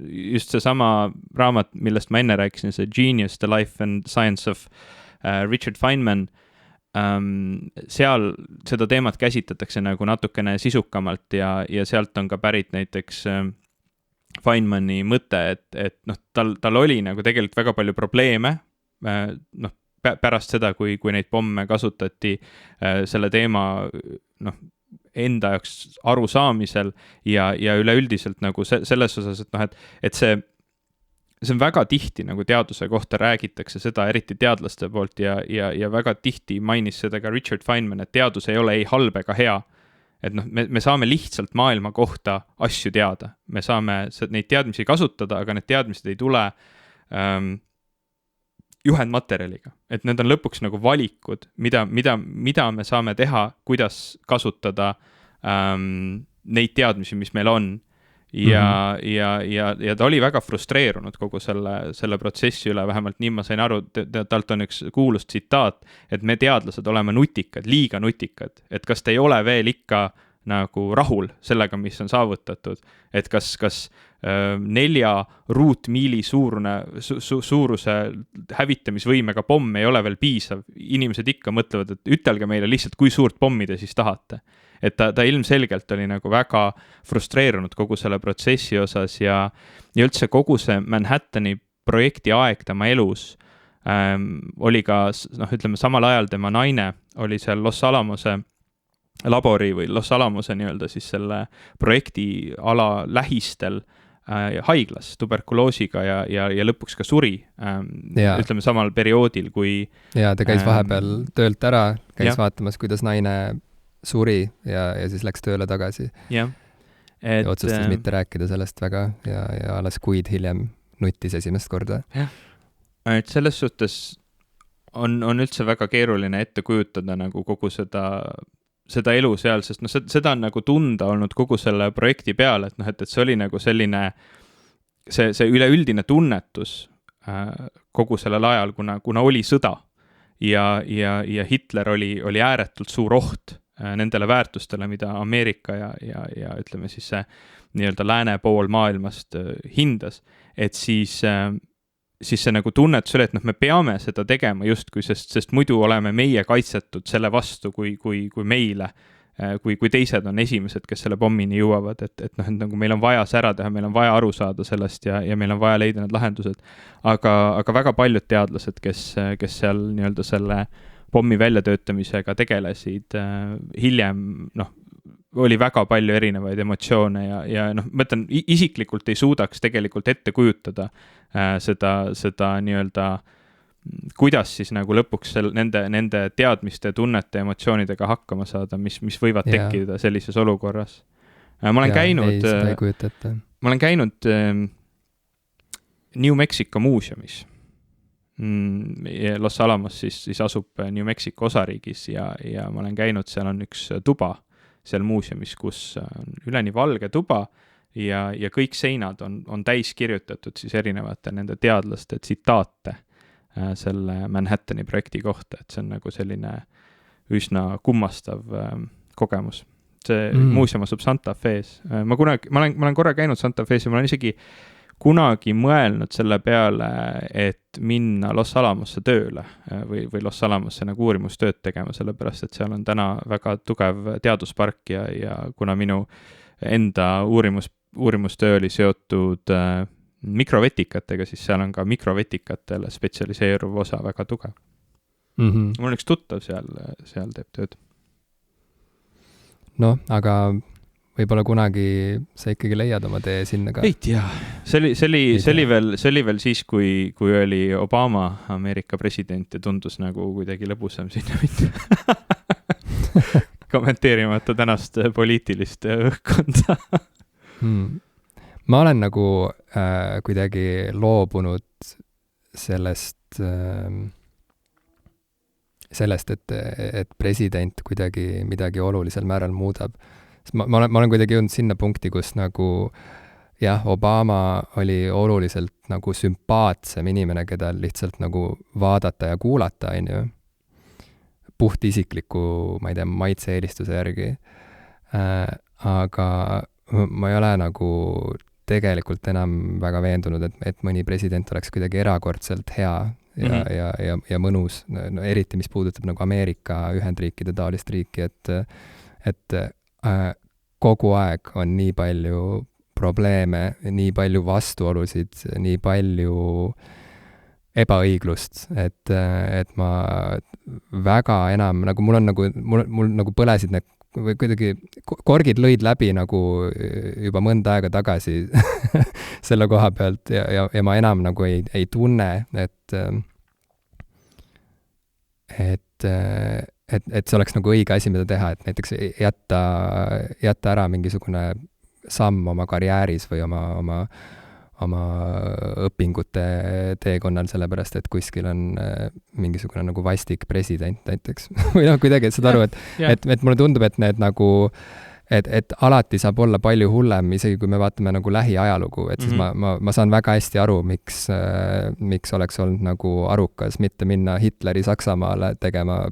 Just seesama raamat, millest ma enne rääkisin, see Genius, The Life and Science of Richard Feynman, seal seda teemat käsitletakse nagu natukene sisukamalt ja sealt on ka pärit näiteks Feynmani mõte, et tal oli nagu tegelikult väga palju probleeme, pärast seda, kui neid pomme kasutati selle teema enda jaoks aru saamisel ja üleüldiselt nagu selles osas, et see on väga tihti nagu teaduse kohta räägitakse seda, eriti teadlaste poolt ja väga tihti mainis seda ka Richard Feynman, et teadus ei ole ei halb ega hea. Et me saame lihtsalt maailma kohta asju teada. Me saame neid teadmisi kasutada, aga need teadmised ei tule juhendmaterjaliga. Et need on lõpuks nagu valikud, mida me saame teha, kuidas kasutada neid teadmisi, mis meil on. Ja ta oli väga frustreerunud kogu selle protsessi üle, vähemalt nii ma sain aru, talt on üks kuulus tsitaat, et me teadlased oleme nutikad, liiga nutikad, et kas te ei ole veel ikka nagu rahul sellega, mis on saavutatud, et kas 4 ruutmiili suuruse hävitamisvõimega pomm ei ole veel piisav. Inimesed ikka mõtlevad, et ütelge meile lihtsalt, kui suurt pommi te siis tahate. Et ta ilmselgelt oli nagu väga frustreerunud kogu selle protsessi osas ja üldse kogu see Manhattani projekti aeg tema elus oli ka, ütleme, samal ajal tema naine oli seal Los Alamose labori või Los Alamose nii-öelda siis selle projekti ala lähistel haiglas tuberkuloosiga ja lõpuks ka suri, ütleme samal perioodil, kui... Ja ta käis vahepeal töölt ära, käis vaatamas, kuidas naine suri ja siis läks tööle tagasi. Ja otsustas mitte rääkida sellest väga ja alles kuid hiljem nuttis esimest korda. Et selles suhtes on üldse väga keeruline ette kujutada nagu kogu seda elu seal, sest seda on nagu tunda olnud kogu selle projekti peale, et see oli nagu selline, see üleüldine tunnetus kogu sellel ajal, kuna oli sõda ja Hitler oli ääretult suur oht nendele väärtustele, mida Ameerika ja ütleme siis see nii-öelda lääne pool maailmast hindas, et siis see nagu tunnetus oli, et me peame seda tegema justkui, sest muidu oleme meie kaitsetud selle vastu, kui meile, kui teised on esimesed, kes selle pommini jõuavad, et nagu meil on vaja see ära teha, meil on vaja aru saada sellest ja meil on vaja leida need lahendused. Aga väga paljud teadlased, kes seal nii-öelda selle pommi väljatöötamisega tegelesid, hiljem, oli väga palju erinevaid emotsioone ja mõtlen, isiklikult ei suudaks tegelikult ette kujutada seda nii-öelda, kuidas siis nagu lõpuks nende teadmiste, tunnete, emotsioonidega hakkama saada, mis võivad tekkida sellises olukorras. Ma olen käinud New Mexico muuseumis. Los Alamos siis asub New Mexico osariigis ja ma olen käinud, seal on üks tuba seal muuseumis, kus on üleni valge tuba ja kõik seinad on täis kirjutatud siis erinevate nende teadlaste tsitaate selle Manhattani projekti kohta, et see on nagu selline üsna kummastav kogemus. See muuseum asub Santa Fe's. Ma olen korra käinud Santa Fe's ja ma olen isegi kunagi mõelnud selle peale, et minna Los Alamosse tööle või Los Alamosse nagu uurimustööd tegema, sellepärast, et seal on täna väga tugev teaduspark ja kuna minu enda uurimustöö oli seotud mikrovetikatega, siis seal on ka mikrovetikatele spetsialiseeruv osa väga tugev. Mul on üks tuttav seal teeb tööd. Aga võib-olla kunagi sa ikkagi leiad oma tee sinna ka. Ei tea. See oli veel siis, kui oli Obama Ameerika president ja tundus nagu kuidagi lõbusam sinna mitte. Kommenteerimata tänast poliitilist õhkkonda. Ma olen nagu kuidagi loobunud sellest, et president kuidagi midagi olulisel määral muudab. Ma olen kuidagi jõudnud sinna punkti, kus nagu Obama oli oluliselt nagu sümpaatsem inimene, keda lihtsalt nagu vaadata ja kuulata, puht isikliku, ma ei tea, maitse-eelistuse järgi. Aga ma ei ole nagu tegelikult enam väga veendunud, et mõni president oleks kuidagi erakordselt hea ja mõnus, eriti mis puudutab nagu Ameerika Ühendriikide taolist riiki, et kogu aeg on nii palju probleeme, nii palju vastuolusid, nii palju ebaõiglust, et ma väga enam, nagu mul nagu põlesid need, või kuidagi korgid lõid läbi nagu juba mõnda aega tagasi selle koha pealt ja ma enam nagu ei tunne, et see oleks nagu õige asi, mida teha, et näiteks jätta ära mingisugune samm oma karjääris või oma õpingute teekonnal, sellepärast, et kuskil on mingisugune nagu vastik president näiteks. Või kuidagi, et saad aru, et mulle tundub, et need nagu, et alati saab olla palju hullem, isegi kui me vaatame nagu lähiajalugu, et siis ma saan väga hästi aru, miks oleks olnud nagu arukas mitte minna Hitleri Saksamaale tegema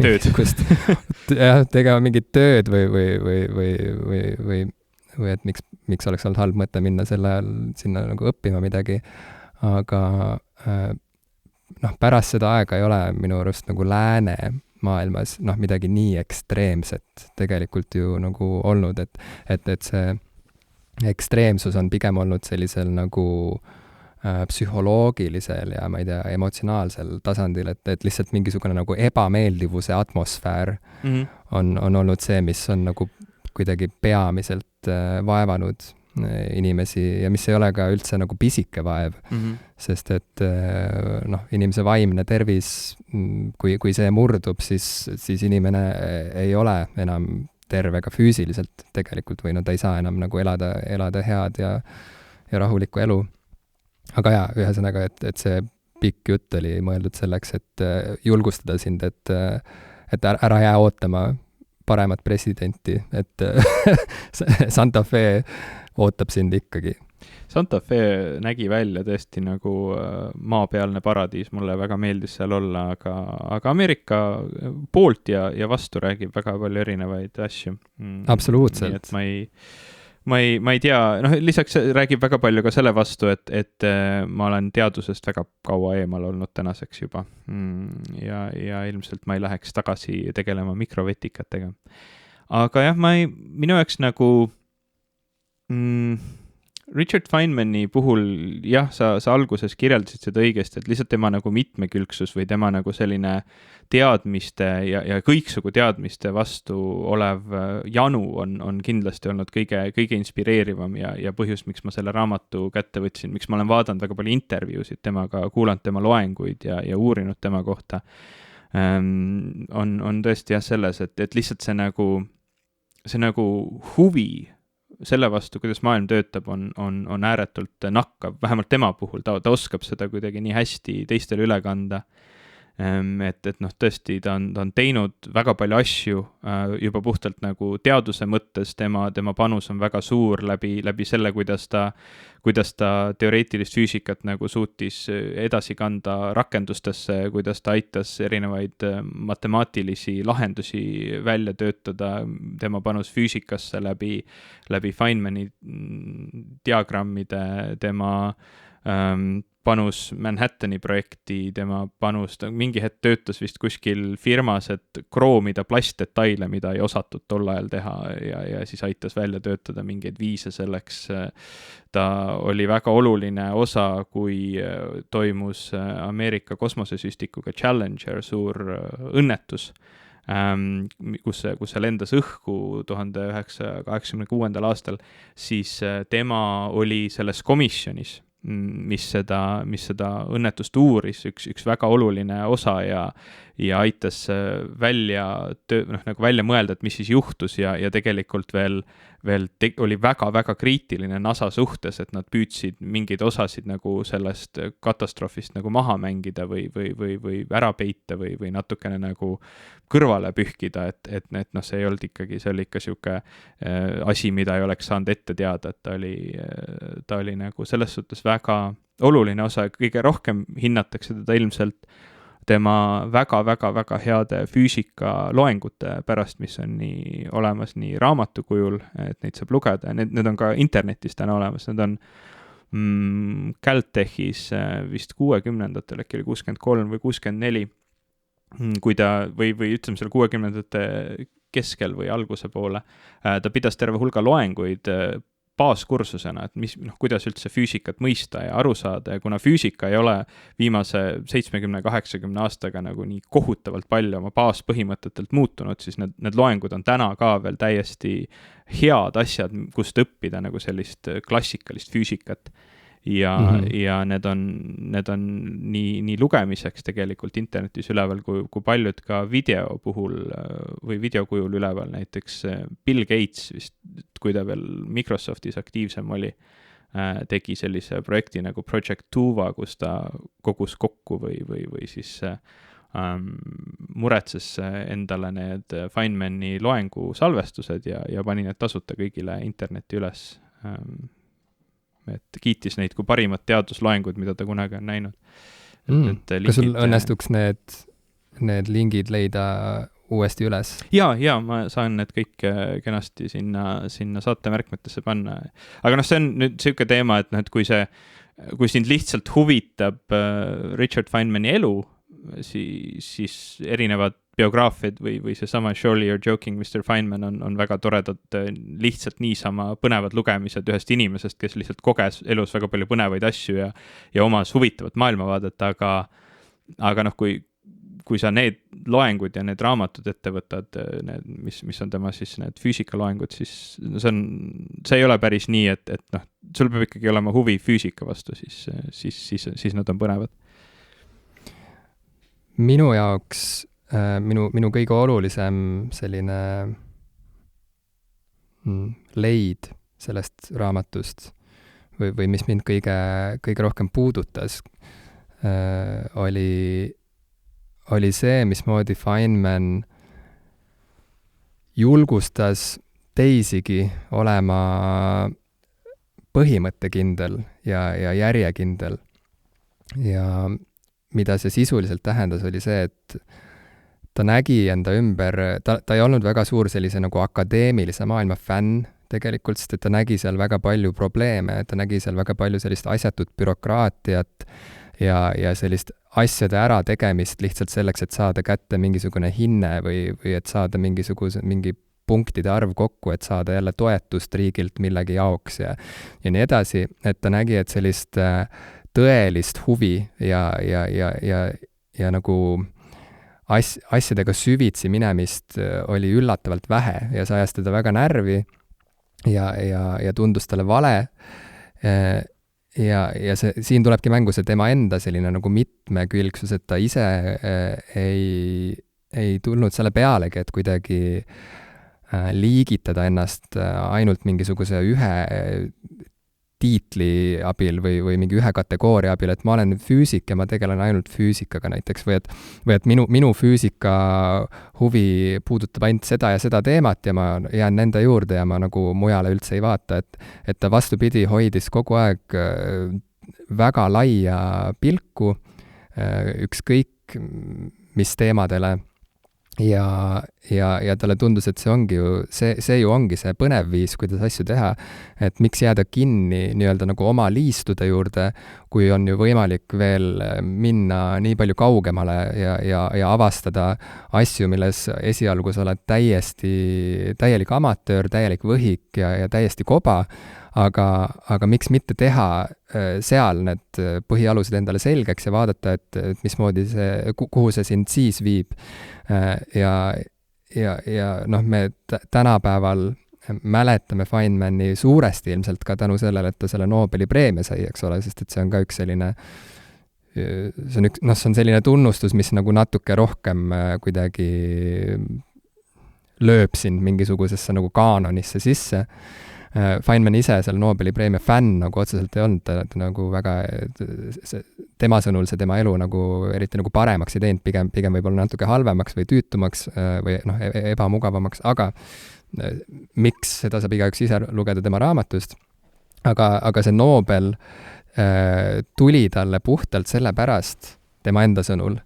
tööd. jah, tegema mingit tööd või et miks oleks olnud halb mõte minna sel ajal sinna nagu õppima midagi, aga noh, pärast seda aega ei ole minu arust nagu lääne maailmas midagi nii ekstreemset tegelikult ju nagu olnud, et see ekstreemsus on pigem olnud sellisel nagu psühholoogilisel ja ma ei tea, emotsionaalsel tasandil, et lihtsalt mingisugune nagu ebameeldivuse atmosfäär on olnud see, mis on nagu kuidagi peamiselt vaevanud inimesi ja mis ei ole ka üldse nagu pisike vaev, sest et inimese vaimne tervis, kui see murdub, siis inimene ei ole enam terve ka füüsiliselt tegelikult või ta ei saa enam nagu elada head ja rahulikku elu. Aga jaa, ühesõnaga, et see pikk jutt oli mõeldud selleks, et julgustada sind, et ära jää ootama paremat presidenti, et Santa Fe ootab sind ikkagi. Santa Fe nägi välja tõesti nagu maapealne paradiis, mulle väga meeldis seal olla, aga Ameerika poolt ja vastu räägib väga palju erinevaid asju. Absoluutselt. Nii et ma ei tea, lisaks räägib väga palju ka selle vastu, et ma olen teadusest väga kaua eemal olnud tänaseks juba. Ja ilmselt ma ei läheks tagasi tegelema mikrovetikatega. Aga jah, minu jaoks nagu Richard Feynmani puhul, jah, sa alguses kirjeldasid seda õigesti, et lihtsalt tema nagu mitmekülgsus või tema nagu selline teadmiste ja kõiksugu teadmiste vastu olev janu on kindlasti olnud kõige inspireerivam ja põhjus, miks ma selle raamatu kätte võtsin, miks ma olen vaadanud väga palju intervjuusid temaga, kuulanud tema loenguid ja uurinud tema kohta, on tõesti jah selles, et lihtsalt see nagu huvi selle vastu, kuidas maailm töötab, on ääretult nakkav, vähemalt tema puhul, ta oskab seda kuidagi nii hästi teistele üle kanda, et tõesti ta on teinud väga palju asju juba puhtalt nagu teaduse mõttes, tema panus on väga suur läbi selle, kuidas ta teoreetilist füüsikat nagu suutis edasi kanda rakendustesse, kuidas ta aitas erinevaid matemaatilisi lahendusi välja töötada, tema panus füüsikasse läbi Feynmani diagrammide, tema panus Manhattani projekti, tema panus, ta mingi hetk töötas vist kuskil firmas, et kroomida plastdetaile, mida ei osatud tol ajal teha ja siis aitas välja töötada mingeid viise selleks. Ta oli väga oluline osa, kui toimus Ameerika kosmosesüstikuga Challenger suur õnnetus, kus see lendas õhku 1986. aastal, siis tema oli selles komisjonis, mis seda õnnetust uuris, üks väga oluline osa ja aitas välja mõelda, et mis siis juhtus ja tegelikult veel oli väga-väga kriitiline NASA suhtes, et nad püüdsid mingeid osasid nagu sellest katastroofist nagu maha mängida või ära peita või natukene nagu kõrvale pühkida, et see ei olnud ikkagi, see oli ikka sihuke asi, mida ei oleks saanud ette teada, et ta oli nagu selles suhtes väga oluline osa, kõige rohkem hinnatakse teda ilmselt tema väga-väga-väga heade füüsika loengute pärast, mis on olemas nii raamatu kujul, et neid saab lugeda, need on ka internetis täna olemas, need on Caltechis vist 60-ndatel, äkki oli 63 või 64, kui ta, või ütleme selle 60-ndate keskel või alguse poole, ta pidas terve hulga loenguid baaskursusena, et kuidas üldse füüsikat mõista ja aru saada, ja kuna füüsika ei ole viimase 70-80 aastaga nagu nii kohutavalt palju oma baaspõhimõtetelt muutunud, siis need loengud on täna ka veel täiesti head asjad, kust õppida nagu sellist klassikalist füüsikat. Ja need on nii lugemiseks tegelikult internetis üleval, kui paljud ka video puhul või videokujul üleval, näiteks Bill Gates vist, kui ta veel Microsoftis aktiivsem oli, tegi sellise projekti nagu Project Tuva, kus ta kogus kokku või siis muretses endale need Feynmani loengu salvestused ja pani need tasuta kõigile internetti üles. Et kiitis neid kui parimat teadusloengud, mida ta kunagi on näinud. Kas sul õnnestuks need lingid leida uuesti üles? Ja ma saan need kõik kenasti sinna saatemärkmetesse panna. Aga see on nüüd selline teema, et kui sind lihtsalt huvitab Richard Feynmani elu, siis erinevad biograafiad või seesama Surely You're Joking, Mr. Feynman on väga toredad, lihtsalt niisama põnevad lugemised ühest inimesest, kes lihtsalt koges elus väga palju põnevaid asju ja omas huvitavat maailmavaadet, aga kui sa need loengud ja need raamatud ette võtad, mis on tema siis need füüsikaloengud, siis see ei ole päris nii, et sul peab ikkagi olema huvi füüsika vastu, siis nad on põnevad. Minu jaoks minu kõige olulisem selline leid sellest raamatust või mis mind kõige rohkem puudutas, oli see, mismoodi Feynman julgustas teisigi olema põhimõttekindel ja järjekindel. Ja mida see sisuliselt tähendas, oli see, et ta nägi enda ümber, ta ei olnud väga suur sellise nagu akadeemilise maailma fänn tegelikult, sest et ta nägi seal väga palju probleeme, ta nägi seal väga palju sellist asjatut bürokraatiat ja sellist asjade ära tegemist lihtsalt selleks, et saada kätte mingisugune hinne või et saada mingi punktide arv kokku, et saada jälle toetust riigilt millegi jaoks ja nii edasi, et ta nägi, et sellist tõelist huvi ja nagu asjadega süvitsi minemist oli üllatavalt vähe ja see ajas teda väga närvi ja tundus talle vale. Ja siin tulebki mängu see tema enda selline nagu mitmekülgsus, et ta ise ei tulnud selle pealegi, et kuidagi liigitada ennast ainult mingisuguse ühe tiitli abil või mingi ühe kategooria abil, et ma olen füüsik ja ma tegelen ainult füüsikaga näiteks või et minu füüsika huvi puudutab ainult seda ja seda teemat ja ma jään nende juurde ja ma nagu mujale üldse ei vaata, et ta vastupidi hoidis kogu aeg väga laia pilku ükskõik mis teemadele ja talle tundus, et see ju ongi see põnev viis, kuidas asju teha, et miks jääda kinni nii-öelda nagu oma liistude juurde, kui on ju võimalik veel minna nii palju kaugemale ja avastada asju, milles esialgu sa oled täielik amatöör, täielik võhik ja täiesti koba, aga miks mitte teha seal need põhialused endale selgeks ja vaadata, et mismoodi kuhu see sind siis viib. Ja me tänapäeval mäletame Feynmani suuresti ilmselt ka tänu sellele, et ta selle Nobeli preemia sai, eks ole, sest et see on ka üks selline see on selline tunnustus, mis nagu natuke rohkem kuidagi lööb sind mingisugusesse nagu kaanonisse sisse. Feynman ise seal Nobeli preemia fänn nagu otseselt ei olnud, ta nagu väga, tema sõnul see tema elu nagu eriti nagu paremaks ei teinud, pigem võib-olla natuke halvemaks või tüütumaks või ebamugavamaks, aga miks, seda saab igaüks ise lugeda tema raamatust, aga see Nobel tuli talle puhtalt sellepärast, tema enda sõnul,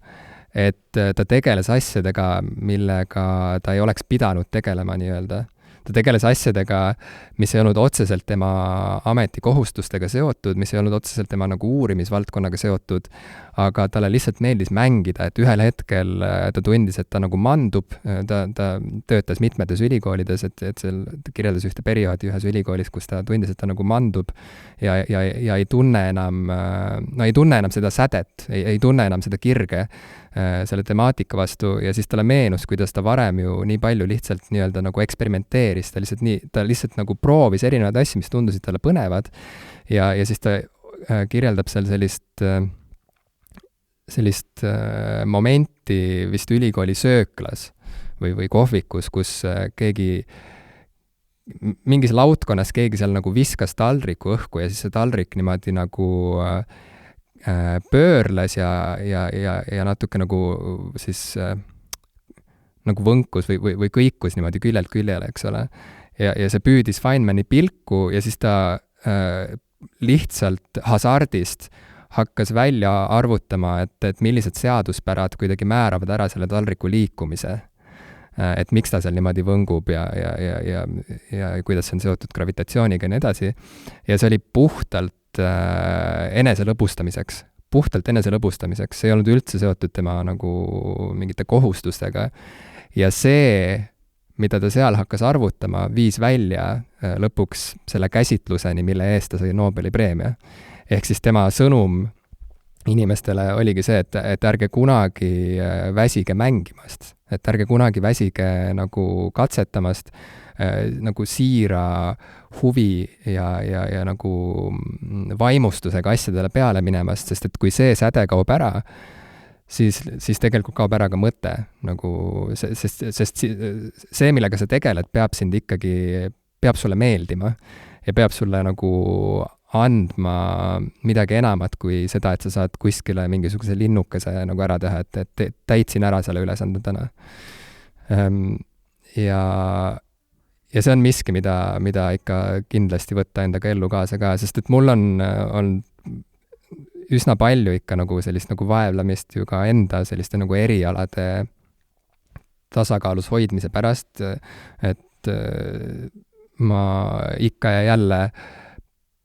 et ta tegeles asjadega, millega ta ei oleks pidanud tegelema nii-öelda. Ta tegeles asjadega, mis ei olnud otseselt tema ametikohustustega seotud, mis ei olnud otseselt tema nagu uurimisvaldkonnaga seotud, aga talle lihtsalt meeldis mängida, et ühel hetkel ta tundis, et ta nagu mandub, ta töötas mitmetes ülikoolides, et seal ta kirjeldas ühte perioodi ühes ülikoolis, kus ta tundis, et ta nagu mandub ja ei tunne enam seda sädet, ei tunne enam seda kirge selle temaatika vastu ja siis talle meenus, kuidas ta varem ju nii palju lihtsalt nii-öelda nagu eksperimenteeris, ta lihtsalt nagu proovis erinevaid asju, mis tundusid talle põnevad ja siis ta kirjeldab seal sellist momenti vist ülikooli sööklas või kohvikus, kus mingis lautkonnas keegi seal nagu viskas taldriku õhku ja siis see taldrik niimoodi nagu pöörles ja natuke nagu siis nagu võnkus või kõikus niimoodi küljelt küljele, eks ole. Ja see püüdis Feynmani pilku ja siis ta lihtsalt hasardist hakkas välja arvutama, et millised seaduspärad kuidagi määravad ära selle taldriku liikumise. Et miks ta seal niimoodi võngub ja kuidas see on seotud gravitatsiooniga ja nii edasi. Ja see oli puhtalt eneselõbustamiseks. See ei olnud üldse seotud tema nagu mingite kohustustega. Ja see, mida ta seal hakkas arvutama, viis välja lõpuks selle käsitluseni, mille eest ta sai Nobeli preemia. Ehk siis tema sõnum inimestele oligi see, et ärge kunagi väsige mängimast, et ärge kunagi väsige nagu katsetamast, nagu siira huvi ja nagu vaimustusega asjadele peale minemast, sest et kui see säde kaob ära, siis tegelikult kaob ära ka mõte, nagu, sest see, millega sa tegeled, peab sulle meeldima ja peab sulle nagu andma midagi enamat kui seda, et sa saad kuskile mingisuguse linnukese nagu ära teha, et täitsin ära selle ülesande täna. Ja see on miski, mida ikka kindlasti võtta endaga ellu kaasa ka, sest et mul on üsna palju ikka nagu sellist nagu vaevlamist ju ka enda selliste nagu erialade tasakaalus hoidmise pärast, et ma ikka ja jälle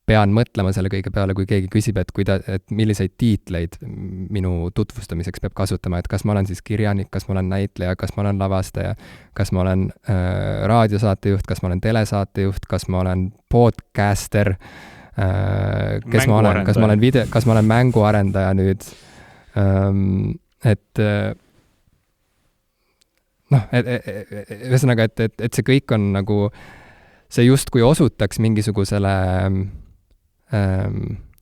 pean mõtlema selle kõige peale, kui keegi küsib, et milliseid tiitleid minu tutvustamiseks peab kasutama, et kas ma olen siis kirjanik, kas ma olen näitleja, kas ma olen lavastaja, kas ma olen raadiosaatejuht, kas ma olen telesaatejuht, kas ma olen podcaster, kas ma olen mänguarendaja nüüd, ühesõnaga, et see kõik on nagu, see justkui osutaks mingisugusele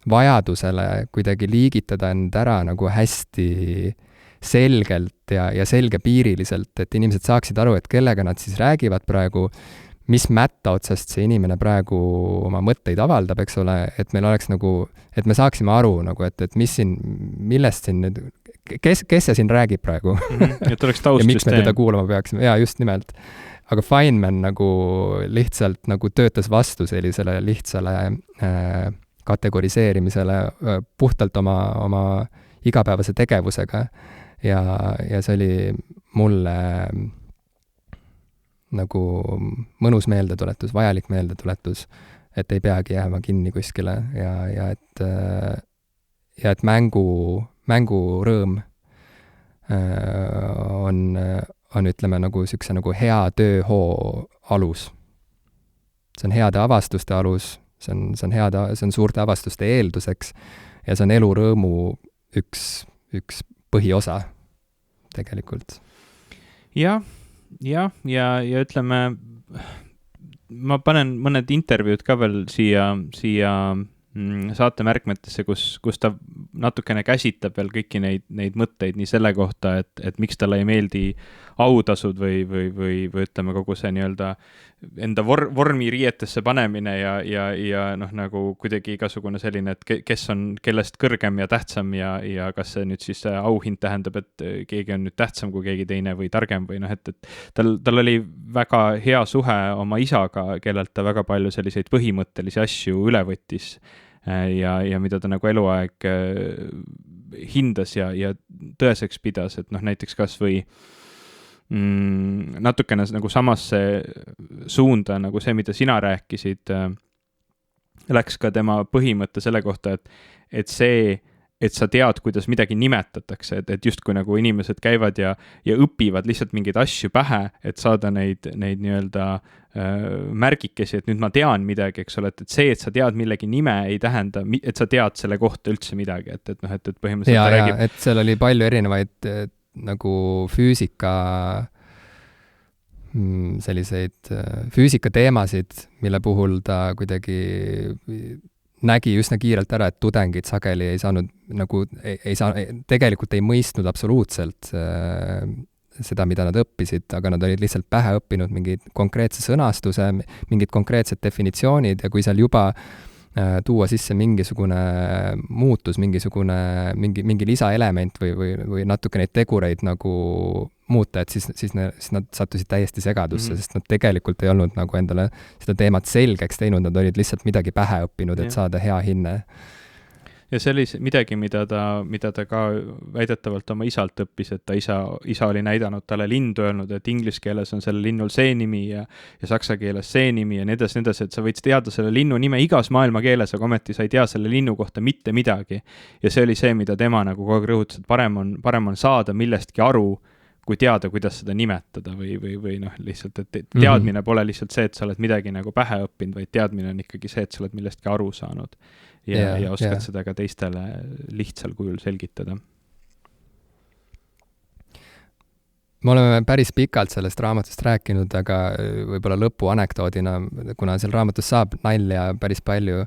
vajadusele kuidagi liigitada end ära nagu hästi selgelt ja selgepiiriliselt, et inimesed saaksid aru, et kellega nad siis räägivad praegu, mis mätta otsast see inimene praegu oma mõtteid avaldab, eks ole, et meil oleks nagu, et me saaksime aru nagu, et mis siin, millest siin nüüd, kes see siin räägib praegu et oleks taustsüsteem. Ja miks me teda kuulama peaksime, jaa, just nimelt. Aga Feynman nagu lihtsalt nagu töötas vastu sellisele lihtsale kategoriseerimisele puhtalt oma igapäevase tegevusega ja see oli mulle nagu mõnus meeldetuletus, vajalik meeldetuletus, et ei peagi jääma kinni kuskile ja et mängurõõm on ütleme nagu sükse nagu hea tööhoo alus. See on heade avastuste alus, see on suurte avastuste eelduseks ja see on elurõõmu üks põhiosa tegelikult. Ja ütleme, ma panen mõned intervjuud ka veel siia saate märkmetesse, kus ta natukene käsitleb veel kõiki neid mõtteid nii selle kohta, et miks talle ei meeldi autasud või ütleme kogu see nii-öelda enda vormi riietesse panemine ja noh, nagu kuidagi igasugune selline, et kes on kellest kõrgem ja tähtsam ja kas see nüüd siis auhind tähendab, et keegi on nüüd tähtsam kui keegi teine või targem või noh, et tal oli väga hea suhe oma isaga, kellelt ta väga palju selliseid põhimõttelisi asju üle võttis ja mida ta nagu eluaeg hindas ja tõeseks pidas, et noh, näiteks kas või natukene nagu samasse suunda nagu see, mida sina rääkisid, läks ka tema põhimõte selle kohta, et see, et sa tead, kuidas midagi nimetatakse, et justkui nagu inimesed käivad ja õpivad lihtsalt mingeid asju pähe, et saada neid nii-öelda märgikesi, et nüüd ma tean midagi, eks ole, et see, et sa tead millegi nime, ei tähenda, et sa tead selle kohta üldse midagi, et noh, et põhimõtteliselt ta räägib. Et seal oli palju erinevaid nagu füüsika teemasid, mille puhul ta kuidagi nägi üsna kiirelt ära, et tudengid sageli ei saanud nagu, tegelikult ei mõistnud absoluutselt seda, mida nad õppisid, aga nad olid lihtsalt pähe õppinud mingid konkreetse sõnastuse, mingid konkreetsed definitsioonid ja kui seal juba tuua sisse mingisugune muutus, mingi lisaelement või natuke neid tegureid nagu muuta, et siis nad sattusid täiesti segadusse, sest nad tegelikult ei olnud nagu endale seda teemat selgeks teinud, nad olid lihtsalt midagi pähe õppinud, et saada hea hinne. Ja see oli midagi, mida ta ka väidetavalt oma isalt õppis, et ta isa oli näidanud talle lindu, öelnud, et inglise keeles on selle linnul see nimi ja saksa keeles see nimi ja nii edasi, et sa võid teada selle linnu nime igas maailma keeles, aga ometi sa ei tea selle linnu kohta mitte midagi. Ja see oli see, mida tema nagu kogu aeg rõhutas, et parem on saada millestki aru, kui teada, kuidas seda nimetada või noh, lihtsalt, et teadmine pole lihtsalt see, et sa oled midagi nagu pähe õppinud, vaid teadmine on ikkagi see, et sa oled millestki aru saanud ja oskad seda ka teistele lihtsal kujul selgitada. Me oleme päris pikalt sellest raamatust rääkinud, aga võib-olla lõpu anekdoodina, kuna seal raamatus saab nalja päris palju,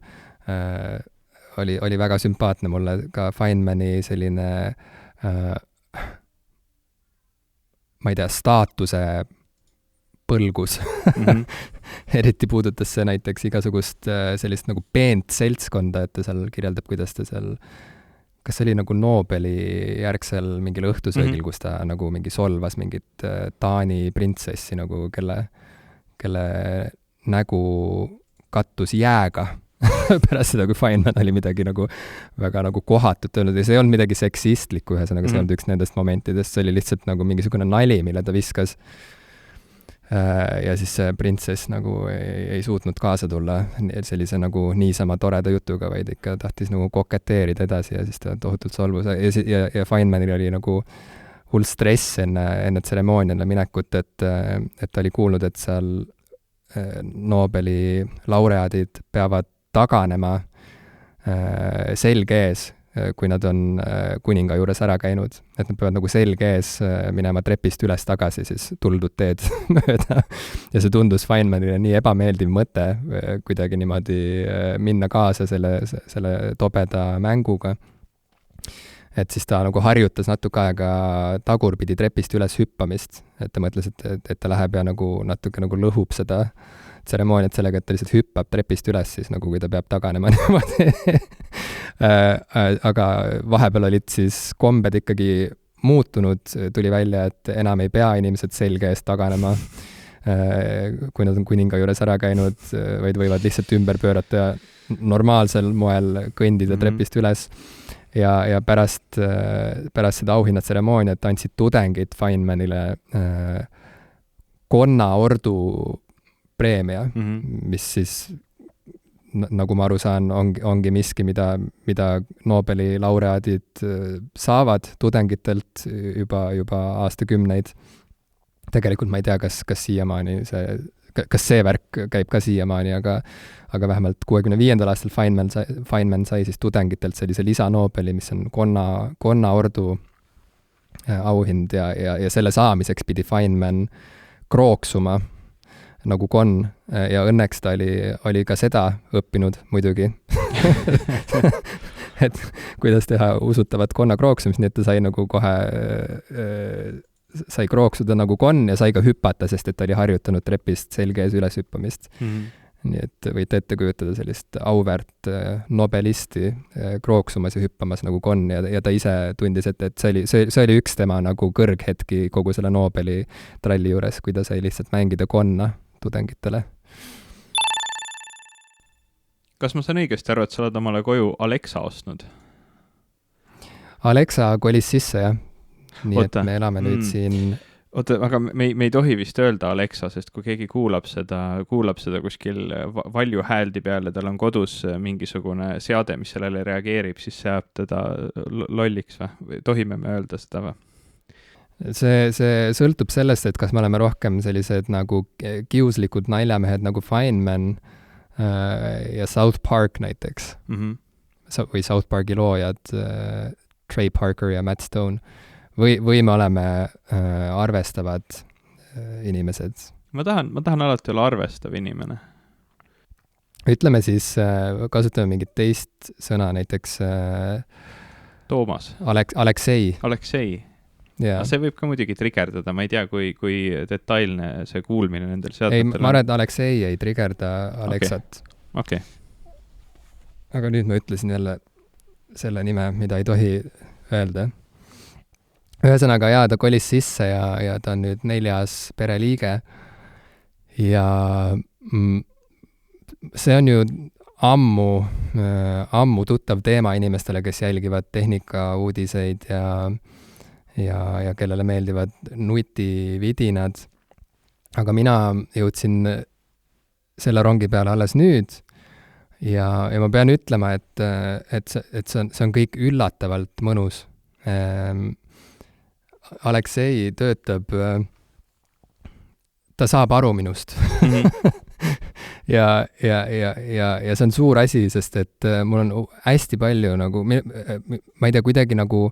oli väga sümpaatne mulle ka Feynmani selline ma ei tea, staatuse põlgus. Eriti puudutas see näiteks igasugust sellist nagu peent seltskonda, et ta seal kirjeldab, kuidas ta seal, kas see oli nagu Nobeli järgsel mingil õhtusöögil, kus ta nagu mingi solvas mingit Taani printsessi, nagu kelle nägu kattus jääga pärast seda, kui Feynman oli midagi nagu väga nagu kohatut öelnud ja see ei olnud midagi seksistlikku, ühesõnaga see ei olnud üks nendest momentidest, see oli lihtsalt nagu mingisugune nali, mille ta viskas. Ja siis see printsess nagu ei suutnud kaasa tulla sellise nagu niisama toreda jutuga, vaid ikka tahtis nagu koketeerida edasi ja siis ta tohutult solvus ja Feynmanil oli nagu hull stress enne tseremooniale minekut, et ta oli kuulnud, et seal Nobeli laureaadid peavad taganema selge ees, kui nad on kuninga juures ära käinud, et nad peavad nagu selge ees minema trepist üles tagasi siis tuldud teed mööda. Ja see tundus Feynmanile nii ebameeldiv mõte kuidagi niimoodi minna kaasa selle tobeda mänguga. Et siis ta nagu harjutas natuke aega tagurpidi trepist üles hüppamist, et ta mõtles, et ta läheb ja nagu natuke nagu lõhub seda tseremooniat sellega, et ta lihtsalt hüppab trepist üles siis nagu, kui ta peab taganema niimoodi. Aga vahepeal olid siis kombed ikkagi muutunud, tuli välja, et enam ei pea inimesed selge eest taganema, kui nad on kuninga juures ära käinud, vaid võivad lihtsalt ümber pöörata ja normaalsel moel kõndida trepist üles. Ja pärast seda auhinnatseremooniat andsid tudengid Feynmanile konnaordu preemia, mis siis, nagu ma aru saan, ongi miski, mida Nobeli laureaadid saavad tudengitelt juba aastakümneid. Tegelikult ma ei tea, kas siiamaani kas see värk käib ka siiamaani, aga vähemalt 65. aastal Feynman sai siis tudengitelt sellise lisa Nobeli, mis on konnaordu auhind ja selle saamiseks pidi Feynman krooksuma nagu konn ja õnneks ta oli ka seda õppinud muidugi. Et kuidas teha usutavat konna krooksumist, nii et ta sai nagu kohe sai krooksuda nagu konn ja sai ka hüpata, sest et ta oli harjutanud trepist selge ees üles hüppamist. Nii et võite ette kujutada sellist auväärt nobelisti krooksumas ja hüppamas nagu konn ja ta ise tundis, et see oli üks tema nagu kõrghetki kogu selle Nobeli tralli juures, kui ta sai lihtsalt mängida konna tudengitele. Kas ma saan õigesti aru, et sa oled omale koju Alexa ostnud? Alexa kolis sisse, jah. Nii et me elame nüüd siin... Oota, aga me ei tohi vist öelda Alexa, sest kui keegi kuulab seda kuskil valju hääldi peale, tal on kodus mingisugune seade, mis sellele reageerib, siis see jääb teda lolliks või? Tohime me öelda seda või? See sõltub sellest, et kas me oleme rohkem sellised nagu kiuslikud naljamehed nagu Feynman ja South Park näiteks. Või South Parki loojad Trey Parker ja Matt Stone. Või me oleme arvestavad inimesed? Ma tahan alati olla arvestav inimene. Ütleme siis, kasutame mingit teist sõna, näiteks Toomas. Aleksei. Yeah. See võib ka muidugi trigerdada, ma ei tea, kui detailne see kuulmine nendel seadmetel on. Ei, ma arvan, et Aleksei ei trigerda Alexat. Okay. aga nüüd ma ütlesin jälle selle nime, mida ei tohi öelda. Ühesõnaga, jaa, ta kolis sisse ja ta on nüüd 4. pereliige ja see on ju ammu tuttav teema inimestele, kes jälgivad tehnikauudiseid ja kellele meeldivad nutividinad. Aga mina jõudsin selle rongi peale alles nüüd ja ma pean ütlema, et see on kõik üllatavalt mõnus. Aleksei töötab, ta saab aru minust. ja see on suur asi, sest et mul on hästi palju nagu, ma ei tea, kuidagi nagu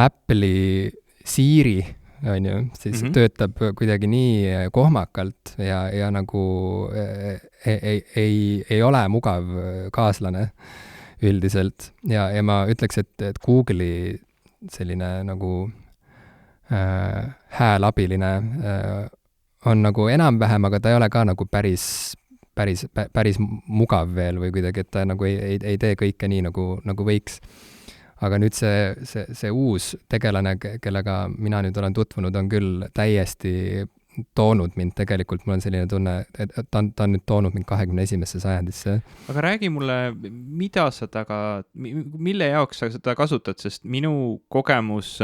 Apple'i Siri, on ju, siis töötab kuidagi nii kohmakalt ja nagu ei ole mugav kaaslane üldiselt. Ja ma ütleks, et Google'i selline nagu häälabiline on nagu enam-vähem, aga ta ei ole ka nagu päris mugav veel või kuidagi, et ta nagu ei tee kõike nii, nagu võiks. Aga nüüd see uus tegelane, kellega mina nüüd olen tutvunud, on küll täiesti toonud mind tegelikult, mul on selline tunne, et ta on nüüd toonud mind 21. sajandisse. Aga räägi mulle, mille jaoks sa seda kasutad, sest minu kogemus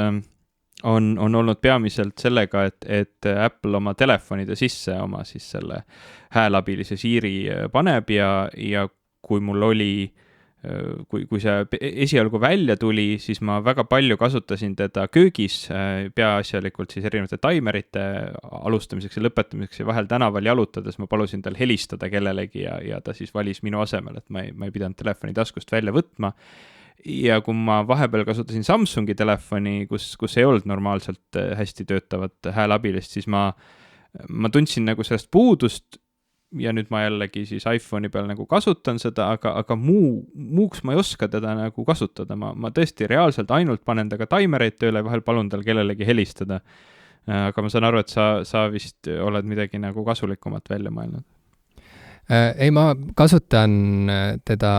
on olnud peamiselt sellega, et Apple oma telefonide sisse oma siis selle häälabilise Siri paneb ja kui mul oli kui see esialgu välja tuli, siis ma väga palju kasutasin teda köögis, peaasjalikult siis erinevate taimerite alustamiseks ja lõpetamiseks ja vahel tänaval jalutades ma palusin tal helistada kellelegi ja ta siis valis minu asemel, et ma ei pidanud telefoni taskust välja võtma. Ja kui ma vahepeal kasutasin Samsungi telefoni, kus ei olnud normaalselt hästi töötavat häälabilist, siis ma tundsin nagu sellest puudust ja nüüd ma jällegi siis iPhone'i peal nagu kasutan seda, aga muuks ma ei oska teda nagu kasutada. Ma tõesti reaalselt ainult panen taga taimereid tööle ja vahel palun tal kellelegi helistada. Aga ma saan aru, et sa vist oled midagi nagu kasulikumat välja mõelnud. Ei, ma kasutan teda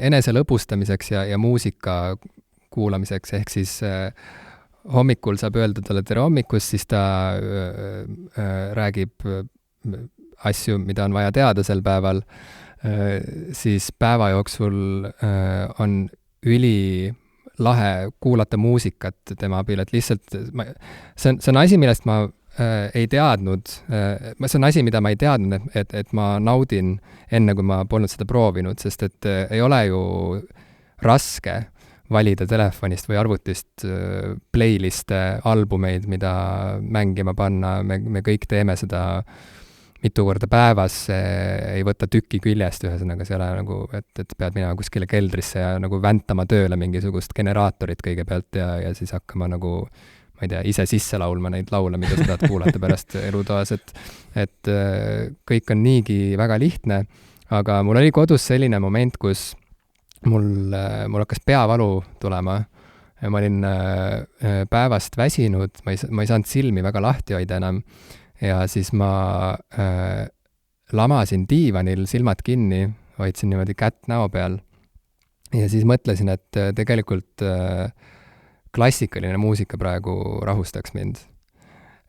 enese lõbustamiseks ja muusika kuulamiseks, ehk siis hommikul saab öelda talle tere hommikust, siis ta räägib asju, mida on vaja teada sel päeval, siis päeva jooksul on ülilahe kuulata muusikat tema abil, et lihtsalt see on asi, millest ma ei teadnud, see on asi, mida ma ei teadnud, et ma naudin enne, kui ma polnud seda proovinud, sest et ei ole ju raske valida telefonist või arvutist playliste, albumeid, mida mängima panna, me kõik teeme seda mitu korda päevas, ei võta tükki küljest, ühesõnaga see ei ole nagu, et pead minema kuskile keldrisse ja nagu väntama tööle mingisugust generaatorit kõigepealt ja siis hakkama nagu, ma ei tea, ise sisse laulma neid laule, mida sa tahad kuulata pärast elutoas, et kõik on niigi väga lihtne, aga mul oli kodus selline moment, kus mul hakkas peavalu tulema ja ma olin päevast väsinud, ma ei saanud silmi väga lahti hoida enam ja siis ma lamasin diivanil silmad kinni, hoidsin niimoodi kätt näo peal ja siis mõtlesin, et tegelikult klassikaline muusika praegu rahustaks mind.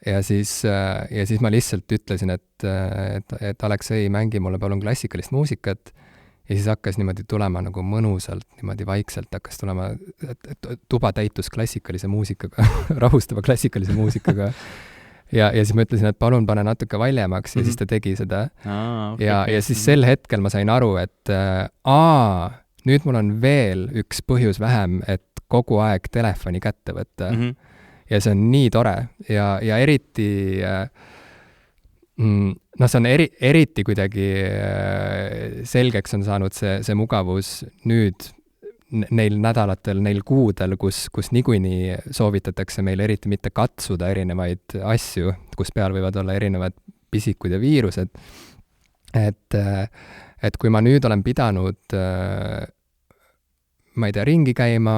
Ja siis ma lihtsalt ütlesin, et Aleksei, mängi mulle palun klassikalist muusikat ja siis hakkas niimoodi tulema nagu mõnusalt, niimoodi vaikselt hakkas tulema, tuba täitus klassikalise muusikaga, rahustava klassikalise muusikaga. Ja siis ma ütlesin, et palun pane natuke valjemaks ja siis ta tegi seda. Ja siis sel hetkel ma sain aru, et nüüd mul on veel üks põhjus vähem, et kogu aeg telefoni kätte võtta. Ja see on nii tore ja eriti see on eriti kuidagi selgeks on saanud see mugavus nüüd neil nädalatel, neil kuudel, kus niikuinii soovitatakse meil eriti mitte katsuda erinevaid asju, kus peal võivad olla erinevad pisikud ja viirused. Et kui ma nüüd olen pidanud, ma ei tea, ringi käima,